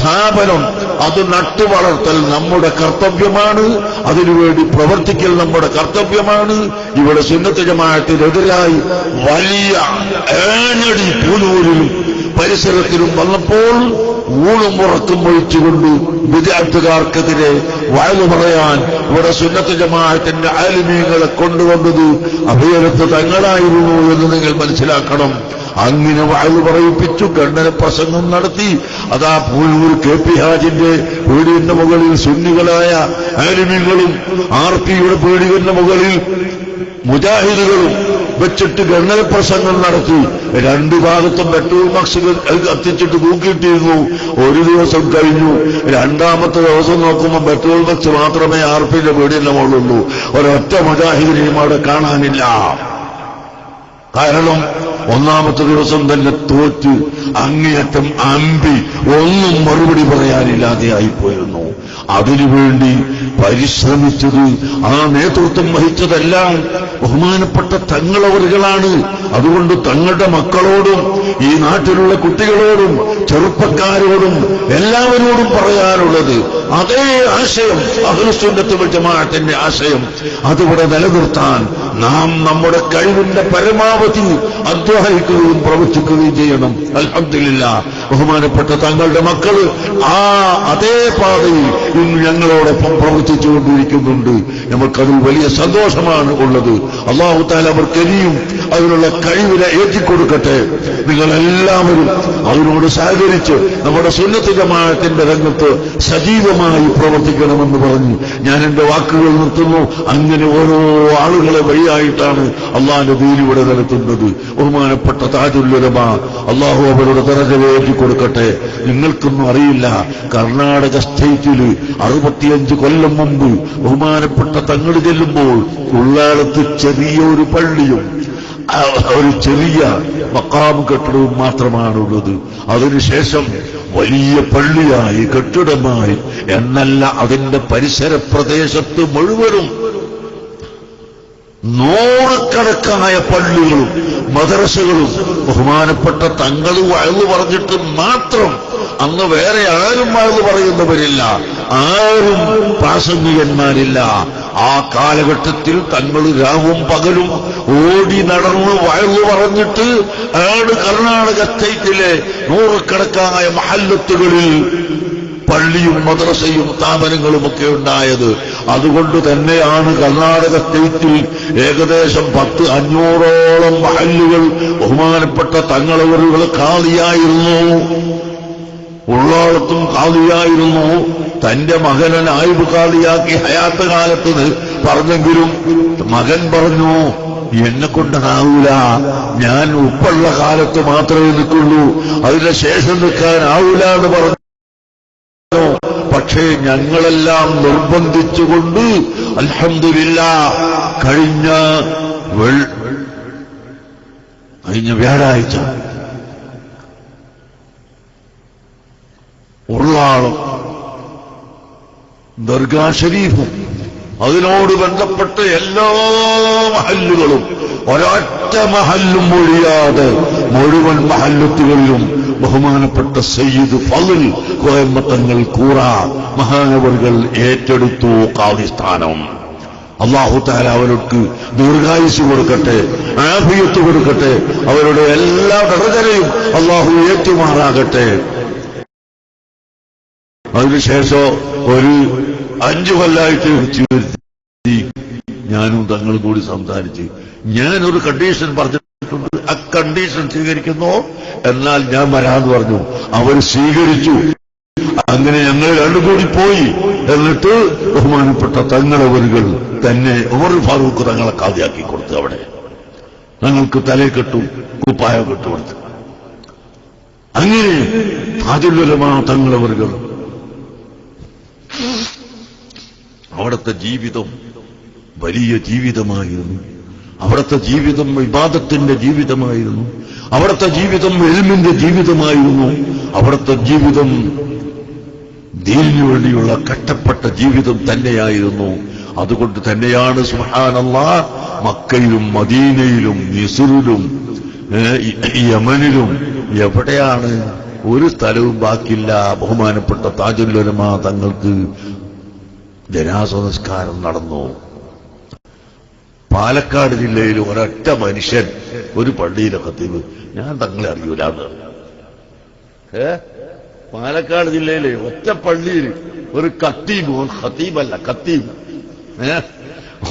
സ്ഥാപനം അത് നട്ടുവളർത്തൽ നമ്മുടെ കർത്തവ്യമാണ്, അതിനുവേണ്ടി പ്രവർത്തിക്കൽ നമ്മുടെ കർത്തവ്യമാണ്. ഇവിടെ സുന്നത്ത് ജമാഅത്തിനെതിരായി വലിയ ഏനടി പൂനൂരിലും പരിസരത്തിലും വന്നപ്പോൾ ഊണും ഉറക്കും ഒഴിച്ചുകൊണ്ട് വിദ്യാർത്ഥികാർക്കെതിരെ വയലു പറയാൻ ഇവിടെ സുന്നത്ത് ജമാഅത്തിന്റെ ആലിമീങ്ങളെ കൊണ്ടുവന്നത് അഭയരത്ത് തങ്ങളായിരുന്നു എന്ന് നിങ്ങൾ മനസ്സിലാക്കണം. അങ്ങനെ വയലു പറയിപ്പിച്ചു, ഖണ്ഡന പ്രസംഗം നടത്തി. അതാ പൂഴൂർ KP ഹാജിന്റെ പീടികന്റെ മുകളിൽ സുന്നികളായ ആലിമീങ്ങളും RPയുടെ പീടികന്റെ മുകളിൽ മുജാഹിദുകളും വെച്ചിട്ട് ഖണ്ഡന പ്രസംഗം നടത്തി. രണ്ടു ഭാഗത്തും പെട്രോൾ ബോക്സ് കത്തിച്ചിട്ട് തൂക്കിയിട്ടിരുന്നു. ഒരു ദിവസം കഴിഞ്ഞു, രണ്ടാമത്തെ ദിവസം നോക്കുമ്പോൾ പെട്രോൾ ബോക്സ് മാത്രമേ RPയുടെ പീടികന്റെ മുകളിലുള്ളൂ. ഒരൊറ്റ മുജാഹിദിനെയും അവിടെ കാണാനില്ല. കാരണം ഒന്നാമത്തെ ദിവസം തന്നെ തോറ്റ് അങ്ങേയറ്റം അമ്പി ഒന്നും മറുപടി പറയാനില്ലാതെയായിപ്പോയിരുന്നു. അതിനുവേണ്ടി പരിശ്രമിച്ചത്, ആ നേതൃത്വം വഹിച്ചതെല്ലാം ബഹുമാനപ്പെട്ട തങ്ങളവറുകളാണ്. അതുകൊണ്ട് തങ്ങളുടെ മക്കളോടും ഈ നാട്ടിലുള്ള കുട്ടികളോടും ചെറുപ്പക്കാരോടും എല്ലാവരോടും പറയാനുള്ളത് അതേ ആശയം, അഹ്ലുസുന്നത്ത് വൽ ജമാഅത്തിന്റെ ആശയം, അതിവിടെ നിലനിർത്താൻ നാം നമ്മുടെ കഴിവിന്റെ പരമാവധി അധ്വാനിക്കുകയും പ്രവർത്തിക്കുകയും ചെയ്യണം. അൽഹംദുലില്ലാഹ്, ബഹുമാനപ്പെട്ട തങ്ങളുടെ മക്കള് അതേ പാതയിൽ ഇന്ന് ഞങ്ങളോടൊപ്പം പ്രവർത്തിച്ചുകൊണ്ടിരിക്കുന്നുണ്ട്. നമുക്കതിൽ വലിയ സന്തോഷമാണ് ഉള്ളത്. അല്ലാഹു തആല അവർക്കെനിയും അതിനുള്ള കഴിവിനെ ഏറ്റിക്കൊടുക്കട്ടെ. നിങ്ങളെല്ലാവരും അതിനോട് സഹകരിച്ച് നമ്മുടെ സുന്നത്ത് ജമാഅത്തിന്റെ രംഗത്ത് സജീവമായി പ്രവർത്തിക്കണമെന്ന് പറഞ്ഞു ഞാൻ എന്റെ വാക്കുകൾ നിർത്തുന്നു. അങ്ങനെ ഓരോ ആളുകളെ വഴിയായിട്ടാണ് അള്ളാഹിന്റെ ദീൻ ഇവിടെ നടത്തുന്നത്. ബഹുമാനപ്പെട്ട താജുൽ ഉലമാ, അള്ളാഹു അവരുടെ ദറജ ഏറ്റിക്കൊടുക്കട്ടെ. നിങ്ങൾക്കൊന്നും അറിയില്ല, കർണാടക സ്റ്റേറ്റിൽ 65 കൊല്ലം മുമ്പ് ബഹുമാനപ്പെട്ട തങ്ങൾ ചെല്ലുമ്പോൾ ഉള്ളാളത്ത് ചെറിയൊരു പള്ളിയും ഒരു ചെറിയ മഖാം കെട്ടിടവും മാത്രമാണുള്ളത്. അതിനുശേഷം വലിയ പള്ളിയായി കെട്ടിടമായി എന്നല്ല, അതിന്റെ പരിസര പ്രദേശത്ത് മുഴുവനും നൂറുകണക്കായ പള്ളികളും മദ്രസകളും ബഹുമാനപ്പെട്ട തങ്ങൾ വയലു പറഞ്ഞിട്ട് മാത്രം. അന്ന് വേറെ ആരും വയലു പറയുന്നവരില്ല, ആരും പ്രാസംഗികന്മാരില്ല. ആ കാലഘട്ടത്തിൽ തങ്ങൾ രാവും പകലും ഓടി നടന്ന് വയലു പറഞ്ഞിട്ട് കർണാടക സ്റ്റേറ്റിലെ നൂറുകണക്കായ മഹല്ലത്തുകളിൽ പള്ളിയും മദ്രസയും സ്ഥാപനങ്ങളുമൊക്കെ ഉണ്ടായത്. അതുകൊണ്ട് തന്നെയാണ് കർണാടക സ്റ്റേറ്റിൽ ഏകദേശം 500ഓളം മഹല്ലുകൾ ബഹുമാനപ്പെട്ട തങ്ങളവറുകൾ ഖാദിയായിരുന്നു. ഉള്ളാളത്തും ഖാദിയായിരുന്നു. തന്റെ മകനെ നായിബ് ഖാദിയാക്കി ഹയാത്ത് കാലത്ത് പറഞ്ഞെങ്കിലും മകൻ പറഞ്ഞു, എന്നെ കൊണ്ടാവൂല, ഞാൻ ഉപ്പുള്ള കാലത്ത് മാത്രമേ നിൽക്കുള്ളൂ, അതിന് ശേഷം നിൽക്കാനാവൂല എന്ന് പറഞ്ഞു. പക്ഷേ ഞങ്ങളെല്ലാം നിർബന്ധിച്ചുകൊണ്ട് അൽഹംദുലില്ലാഹ് കഴിഞ്ഞ വ്യാഴാഴ്ച ഉള്ളാളം ദർഗാ ഷരീഫും അതിനോട് ബന്ധപ്പെട്ട എല്ലാ മഹല്ലുകളും ഒരൊറ്റ മഹല്ലും ഒഴിയാതെ മുഴുവൻ മഹല്ലത്തുകളിലും ബഹുമാനപ്പെട്ട സയ്യിദ് ഫളിൽ കോയമ്പത്തങ്ങൾ കൂറ മഹാനവറുകൾ ഏറ്റെടുത്തു ഖാദിസ്ഥാനം. അല്ലാഹു തആല അവർക്ക് ദീർഘായുസ് കൊടുക്കട്ടെ, ആഫിയത്ത് കൊടുക്കട്ടെ, അവരുടെ എല്ലാ ദറജയും അല്ലാഹു ഏറ്റുമാറാകട്ടെ. അതിനുശേഷം ഒരു 5 കൊല്ലമായിട്ട് ഞാനും തങ്ങളും കൂടി സംസാരിച്ച് ഞാനൊരു കണ്ടീഷൻ പറഞ്ഞിട്ടുണ്ട്, ആ കണ്ടീഷൻ സ്വീകരിക്കുന്നു, എന്നാൽ ഞാൻ വരാമെന്ന് പറഞ്ഞു. അവർ സ്വീകരിച്ചു. അങ്ങനെ ഞങ്ങൾ രണ്ടും കൂടി പോയി. എന്നിട്ട് ബഹുമാനപ്പെട്ട തങ്ങളവരുകൾ തന്നെ ഉമർ ഫാറൂഖ് തങ്ങളെ ഖാദിയാക്കി കൊടുത്തു. അവിടെ ഞങ്ങൾക്ക് തലയിൽ കെട്ടും കുപ്പായം കെട്ടുകൊടുത്തു. അങ്ങനെ താജുൽ ഉലമാ തങ്ങളവരുകൾ അവിടുത്തെ ജീവിതം വലിയ ജീവിതമായിരുന്നു. അവിടുത്തെ ജീവിതം ഇബാദത്തിന്റെ ജീവിതമായിരുന്നു. അവിടുത്തെ ജീവിതം ഇൽമിന്റെ ജീവിതമായിരുന്നു. അവിടുത്തെ ജീവിതം ദീനിനു വേണ്ടിയുള്ള കഷ്ടപ്പെട്ട ജീവിതം തന്നെയായിരുന്നു. അതുകൊണ്ട് തന്നെയാണ് സുബ്ഹാനല്ലാഹ് മക്കയിലും മദീനയിലും മിസ്റിലും യമനിലും എവിടെയാണ് ഒരു സ്ഥലവും ബാക്കിയില്ല ബഹുമാനപ്പെട്ട താജുൽ ഉലമാ തങ്ങൾക്ക് ജനാസ നിസ്കാരം നടന്നു. പാലക്കാട് ജില്ലയിൽ ഒരൊറ്റ മനുഷ്യൻ ഒരു പള്ളിയിലെ ഖത്തീബ്, ഞാൻ തങ്ങളെ അറിയൂലാന്ന്. പാലക്കാട് ജില്ലയിലെ ഒറ്റ പള്ളിയിൽ ഒരു ഖത്തീബ്, ഖത്തീബല്ല ഖത്തീബ്,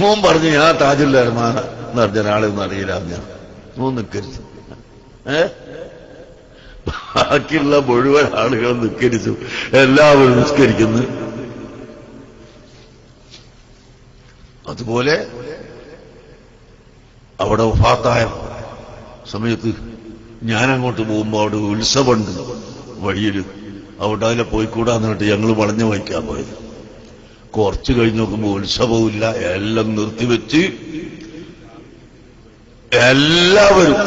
ഓൻ പറഞ്ഞു ഞാൻ താജുൽ ഉലമാ എന്ന് പറഞ്ഞ ഒരാളെയൊന്നും അറിയില്ല. ഞാൻ നിക്കരിച്ചു. ബാക്കിയുള്ള മുഴുവൻ ആളുകൾ നിസ്കരിച്ചു. എല്ലാവരും നിസ്കരിക്കുന്നു. അതുപോലെ അവിടെ വഫാത്തായ സമയത്ത് ഞാനങ്ങോട്ട് പോകുമ്പോൾ അവിടെ ഉത്സവമുണ്ട് വഴിയിൽ. അവിടെ അതിലെ പോയിക്കൂടാന്നിട്ട് ഞങ്ങൾ വളഞ്ഞു വയ്ക്കാൻ പോയത്. കുറച്ച് കഴിഞ്ഞ് നോക്കുമ്പോൾ ഉത്സവമില്ല, എല്ലാം നിർത്തിവെച്ച് എല്ലാവരും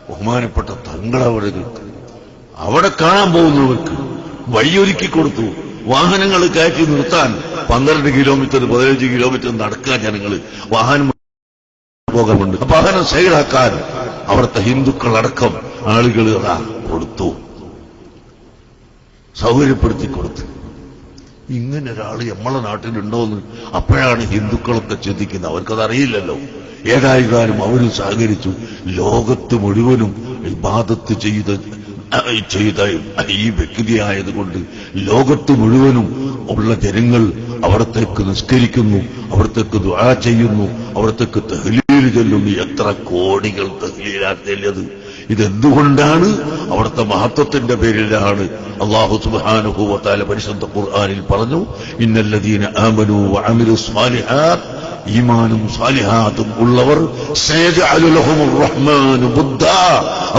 ബഹുമാനപ്പെട്ട തങ്ങളവിടെ അവിടെ കാണാൻ പോകുന്നവർക്ക് വഴിയൊരുക്കി കൊടുത്തു. വാഹനങ്ങൾ കയറ്റി നിർത്താൻ 12 കിലോമീറ്റർ 15 കിലോമീറ്റർ നടക്കാൻ ജനങ്ങൾ വാഹനം പോകാറുണ്ട്. അപ്പൊ വാഹനം സൈഡാക്കാൻ അവിടുത്തെ ഹിന്ദുക്കളടക്കം ആളുകൾ കൊടുത്തു, സൗകര്യപ്പെടുത്തി കൊടുത്തു. ഇങ്ങനെ ഒരാള് നമ്മളെ നാട്ടിലുണ്ടോന്ന് അപ്പോഴാണ് ഹിന്ദുക്കളൊക്കെ ചിന്തിക്കുന്നത്. അവർക്കതറിയില്ലല്ലോ. ഏതായാലും അവരും സഹകരിച്ചു. ലോകത്ത് മുഴുവനും ഇബാദത്ത് ചെയ്ത ഈ വ്യക്തിയായതുകൊണ്ട് ലോകത്ത് മുഴുവനും ഉള്ള ജനങ്ങൾ അവിടത്തേക്ക് നിസ്കരിക്കുന്നു, അവിടത്തേക്ക് ദുആ ചെയ്യുന്നു, അവിടത്തേക്ക് തഹ്ലീൽ ചൊല്ലുന്നു. എത്ര കോടികൾ തഹ്ലീലാണ് ചൊല്ലിയത്! ഇതെന്തുകൊണ്ടാണ്? അവിടുത്തെ മഹത്വത്തിന്റെ പേരിലാണ്. അല്ലാഹു സുബ്ഹാനഹു വ തആല പരിശുദ്ധ ഖുർആനിൽ പറഞ്ഞു, ഇന്നല്ലദീന ആമനൂ വഅമിലുസ് സാലിഹാത്ത്, ഈമാനും സാലിഹാത്തും ഉള്ളവർ സയജഅലു ലഹുമുർ റഹ്മാനു ബുദ്ദാ,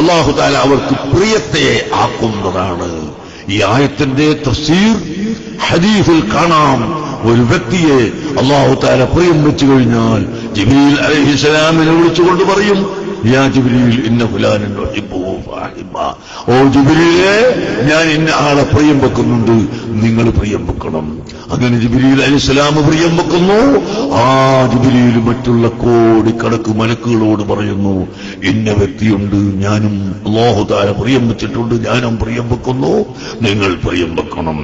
അല്ലാഹു തആല അവർക്ക് പ്രിയത്തെ ആക്കുന്നതാണ്. ഈ ആയത്തിന്റെ തഫ്സീർ ഹദീസിൽ കാണാം. ഒരു വ്യക്തിയെ അല്ലാഹു തആല പ്രിയം വെച്ചു കഴിഞ്ഞാൽ ജിബ്രീൽ അലൈഹിസ്സലാമിനെ വിളിച്ചുകൊണ്ട് പറയും, യാ ജിബ്രീൽ ഇന്ന ഫുലാനൻ ഉഹിബ്ബുഹു ഫഅഹിബ്ബ. ഓ ജിബ്രീലേ, ഞാൻ ഇന്ന ആളെ പ്രിയം വെക്കുന്നുണ്ട്, നിങ്ങൾ പ്രിയം വെക്കണം. അങ്ങനെ ജിബ്രീൽ അലൈഹിസ്സലാം പ്രിയം വെക്കുന്നു. ആ ജിബ്രീൽ മറ്റുള്ള കോടിക്കണക്ക് മലക്കുകളോട് പറയുന്നു, ഇന്ന വ്യക്തിയുണ്ട്, ഞാനും അല്ലാഹു തആല പ്രിയം വെച്ചിട്ടുണ്ട്, ഞാനും പ്രിയം വെക്കുന്നു, നിങ്ങൾ പ്രിയം വെക്കണം.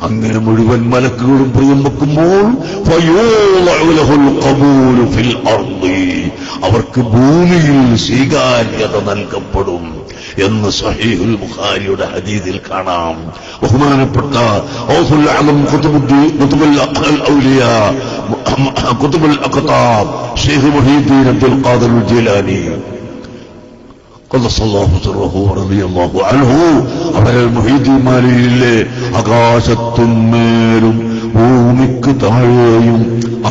അങ്ങനെ മുഴുവൻ മലക്കുകളും പ്രിയം വെക്കുമ്പോൾ ഫയൂളഉ ലഹുൽ ഖബൂലു ഫിൽ അർദി, അവർക്ക് ഭൂമിയിൽ സ്വീകാര്യത നൽകപ്പെടും എന്ന് സഹീഹുൽ ബുഖാരിയുടെ ഹദീസിൽ കാണാം. ബഹുമാനപ്പെട്ട ഔസുൽ അലം ഖുതുബുൽ ഔലിയ ഖുതുബുൽ അഖ്താബ് ശൈഖ് മുഹീദ്ദീൻ അബ്ദുൽ ഖാദിർ ജീലാനി ഖദ്ദസല്ലാഹു സിർറഹു റളിയല്ലാഹു അൻഹു, അവരെ മുഹീദ്ദീന്മാരിലെ ആകാശത്തും മേലും ഭൂമിക്ക് താഴെയും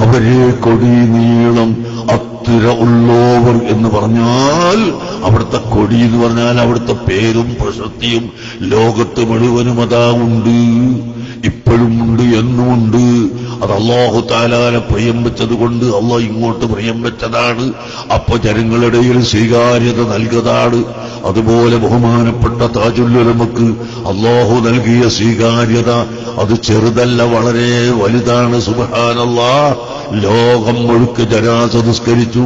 അവരെ കൊടി നീളം അത്തിര ഉള്ളോവർ എന്ന് പറഞ്ഞാൽ, അവിടുത്തെ കൊടി എന്ന് പറഞ്ഞാൽ അവിടുത്തെ പേരും പ്രശസ്തിയും ലോകത്ത് മുഴുവനും അതാ ഉണ്ട്, ഇപ്പോഴും ഉണ്ട്, എന്നുമുണ്ട്. അത് അല്ലാഹു തആലാനെ പ്രിയം വെച്ചതുകൊണ്ട് അല്ലാഹ് ഇങ്ങോട്ട് പ്രിയം വെച്ചതാണ്. അപ്പൊ ജനങ്ങളിടയിൽ സ്വീകാര്യത നൽകതാണ്. അതുപോലെ ബഹുമാനപ്പെട്ട താജുൽ ഉലമക്ക് അല്ലാഹു നൽകിയ സ്വീകാര്യത അത് ചെറുതല്ല, വളരെ വലുതാണ്. സുബ്ഹാനല്ലാഹ്. ലോകം മുഴുക്കെ ജനാസ നിസ്കരിച്ചു,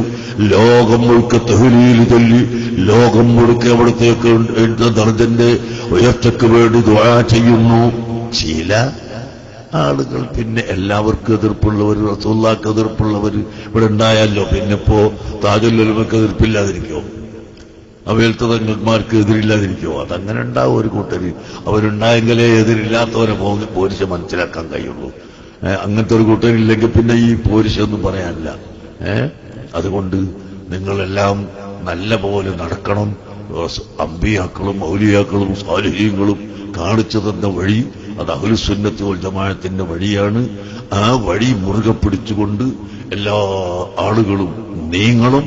ലോകം മുഴുക്കെ തഹ്ലീൽ ചൊല്ലി, ലോകം മുഴുക്കെ അവിടത്തേക്ക് ദർജന്റെ ഉയർച്ചയ്ക്ക് വേണ്ടി ദുആ ചെയ്യുന്നു. ചില ആളുകൾ പിന്നെ എല്ലാവർക്കും എതിർപ്പുള്ളവർ, റസൂലുള്ളാഹിക്ക് എതിർപ്പുള്ളവർ ഇവിടെ ഉണ്ടായല്ലോ, പിന്നെ ഇപ്പോ താജുൽ ഉലമക്ക് എതിർപ്പില്ലാതിരിക്കോ? അവയിലത്തെ തങ്ങന്മാർക്ക് എതിരില്ലാതിരിക്കോ? അതങ്ങനെ ഉണ്ടാവും ഒരു കൂട്ടര്. അവരുണ്ടായെങ്കിലേ എതിരില്ലാത്തവരെ പോരിശ മനസ്സിലാക്കാൻ കഴിയുള്ളൂ. അങ്ങനത്തെ ഒരു കൂട്ടരില്ലെങ്കിൽ പിന്നെ ഈ പോരിശൊന്നും പറയാനില്ല. അതുകൊണ്ട് നിങ്ങളെല്ലാം നല്ല പോലെ നടക്കണം. അമ്പിയാക്കളും ഔലിയാക്കളും സാലിഹീങ്ങളും കാണിച്ചു തന്ന വഴി അത് അഹ്ലുസുന്നത്ത് വൽ ജമാഅത്തിന്റെ വഴിയാണ്. ആ വഴി മുറുകെ പിടിച്ചുകൊണ്ട് എല്ലാ ആളുകളും നീങ്ങണം.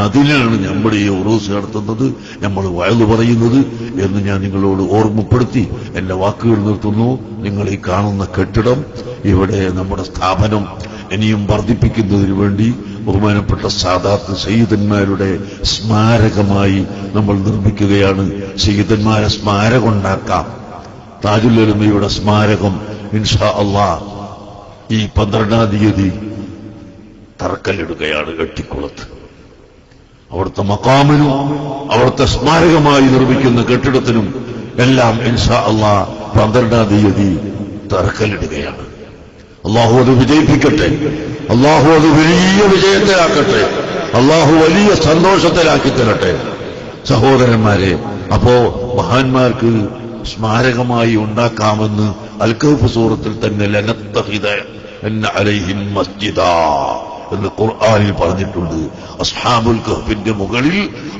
അതിനാണ് നമ്മുടെ ഈ ഉറൂസ് നടത്തുന്നത്, നമ്മൾ വയലു പറയുന്നത് എന്ന് ഞാൻ നിങ്ങളോട് ഓർമ്മപ്പെടുത്തി എന്റെ വാക്കുകൾ നിർത്തുന്നു. നിങ്ങൾ ഈ കാണുന്ന കെട്ടിടം ഇവിടെ നമ്മുടെ സ്ഥാപനം ഇനിയും വർദ്ധിപ്പിക്കുന്നതിനു വേണ്ടി ബഹുമാനപ്പെട്ട സാദാത്ത് സയ്യിദന്മാരുടെ സ്മാരകമായി നമ്മൾ നിർമ്മിക്കുകയാണ്. സയ്യിദന്മാരെ സ്മാരകം ഉണ്ടാക്കാം. താജുൽ ഉലമയുടെ സ്മാരകം ഇൻഷാ അല്ലാഹ് ഈ 12-ാം തീയതി തറക്കല്ലിടുകയാണ് എട്ടിക്കുളത്ത്. അവിടുത്തെ മഖാമിനും അവിടുത്തെ സ്മാരകമായി നിർമ്മിക്കുന്ന കെട്ടിടത്തിനും എല്ലാം ഇൻഷാ അല്ലാഹ് 12-ാം തീയതി തറക്കല്ലിടുകയാണ്. അള്ളാഹു അത് വിജയിപ്പിക്കട്ടെ. അള്ളാഹു അത് വലിയ വിജയത്തിലാക്കട്ടെ. അള്ളാഹു വലിയ സന്തോഷത്തിലാക്കി തരട്ടെ. സഹോദരന്മാരെ, അപ്പോ മഹാന്മാർക്ക് സ്മാരകമായി ഉണ്ടാക്കാമെന്ന് അൽ കഹ്ഫ് സൂറത്തിൽ തന്നെ ലനത്തഖിദ അലൈഹിം മസ്ജിദാ എന്ന് ഖുർആനിൽ പറഞ്ഞിട്ടുണ്ട്. അസ്ഹാബുൽ കഹ്ഫിന്റെ മുകളിൽ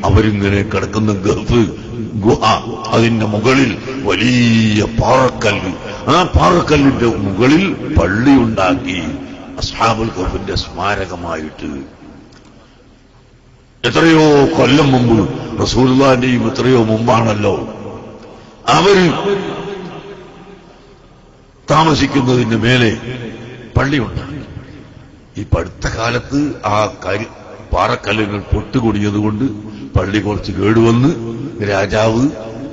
അവരിങ്ങനെ കിടക്കുന്ന ഗഹ്ഫ് ഗുഹ, അതിന്റെ മുകളിൽ വലിയ പാറക്കല്ല്, ആ പാറക്കല്ലിന്റെ മുകളിൽ പള്ളി ഉണ്ടാക്കി അസ്ഹാബുൽ കഹ്ഫിന്റെ സ്മാരകമായിട്ട്. എത്രയോ കൊല്ലം മുമ്പ്, റസൂലുള്ളാഹിന്റെയും എത്രയോ മുമ്പാണല്ലോ അവര് താമസിക്കുന്നതിന് മേലെ പള്ളിയുണ്ടാക്കി. ഈ അടുത്ത കാലത്ത് ആ പാറക്കല്ലുകൾ പൊട്ടുകൂടിയതുകൊണ്ട് പള്ളി കുറച്ച് കേടുവന്ന്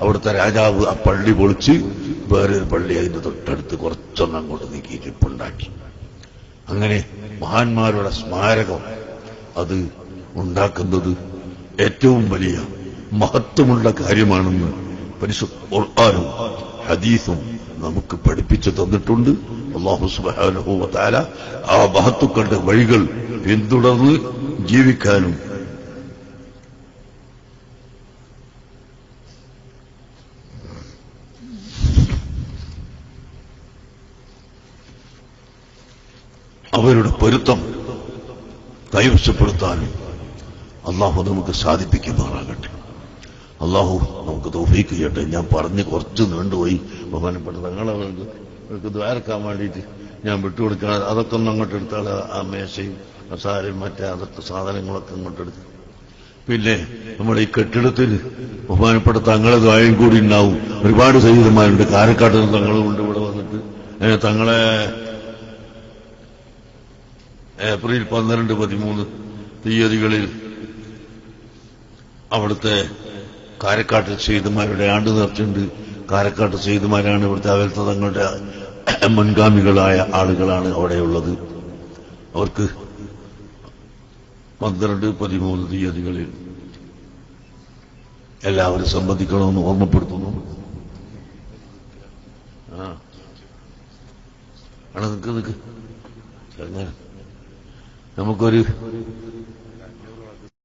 അവിടുത്തെ രാജാവ് ആ പള്ളി പൊളിച്ച് വേറൊരു പള്ളി അതിന്റെ തൊട്ടടുത്ത് കുറച്ചൊന്നും അങ്ങോട്ട് നീക്കിയിട്ട് ഇപ്പുണ്ടാക്കി. അങ്ങനെ മഹാന്മാരുടെ സ്മാരകം അത് ഉണ്ടാക്കുന്നത് ഏറ്റവും വലിയ മഹത്വമുള്ള കാര്യമാണെന്ന് പരിശുദ്ധ ഖുർആനും ഹദീസും നമുക്ക് പഠിപ്പിച്ചു തന്നിട്ടുണ്ട്. അല്ലാഹു സുബ്ഹാനഹു വ തആല ആ മഹത്തുക്കളുടെ വഴികൾ പിന്തുടർന്ന് ജീവിക്കാനും അവരുടെ പൊരുത്തം കൈവശപ്പെടുത്താനും അള്ളാഹു നമുക്ക് സാധിപ്പിക്കുമാറാകട്ടെ. അള്ളാഹു നമുക്ക് തൗഫീഖ് ചെയ്യട്ടെ. ഞാൻ പറഞ്ഞ് കുറച്ച് നീണ്ടുപോയി. ബഹുമാനപ്പെട്ട തങ്ങൾക്ക് ദ്വാരക്കാൻ വേണ്ടിയിട്ട് ഞാൻ വിട്ടുകൊടുക്കാൻ അതൊക്കെ ഒന്ന് അങ്ങോട്ട് എടുത്താൽ ആ മേശയും മസാലയും മറ്റേ അതൊക്കെ സാധനങ്ങളൊക്കെ അങ്ങോട്ടെടുത്ത്. പിന്നെ നമ്മുടെ ഈ കെട്ടിടത്തിന് ബഹുമാനപ്പെട്ട തങ്ങളെ ദ്വാരം കൂടി ഉണ്ടാവും. ഒരുപാട് സയ്യിദന്മാരുണ്ട്. കാരക്കാട്ട് തങ്ങളുമുണ്ട് ഇവിടെ വന്നിട്ട്. തങ്ങളെ ഏപ്രിൽ 12, 13 തീയതികളിൽ അവിടുത്തെ കാരക്കാട്ട് സയ്യിദന്മാരുടെ ആണ്ട് നേർച്ചുണ്ട്. കാരക്കാട്ട് സയ്യിദന്മാരാണ് ഇവിടുത്തെ അവലത്തെ തങ്ങളുടെ മുൻഗാമികളായ ആളുകളാണ് അവിടെയുള്ളത്. അവർക്ക് 12, 13 തീയതികളിൽ എല്ലാവരും സംബന്ധിക്കണമെന്ന് ഓർമ്മപ്പെടുത്തുന്നു. നിൽക്ക് നമുക്കൊരു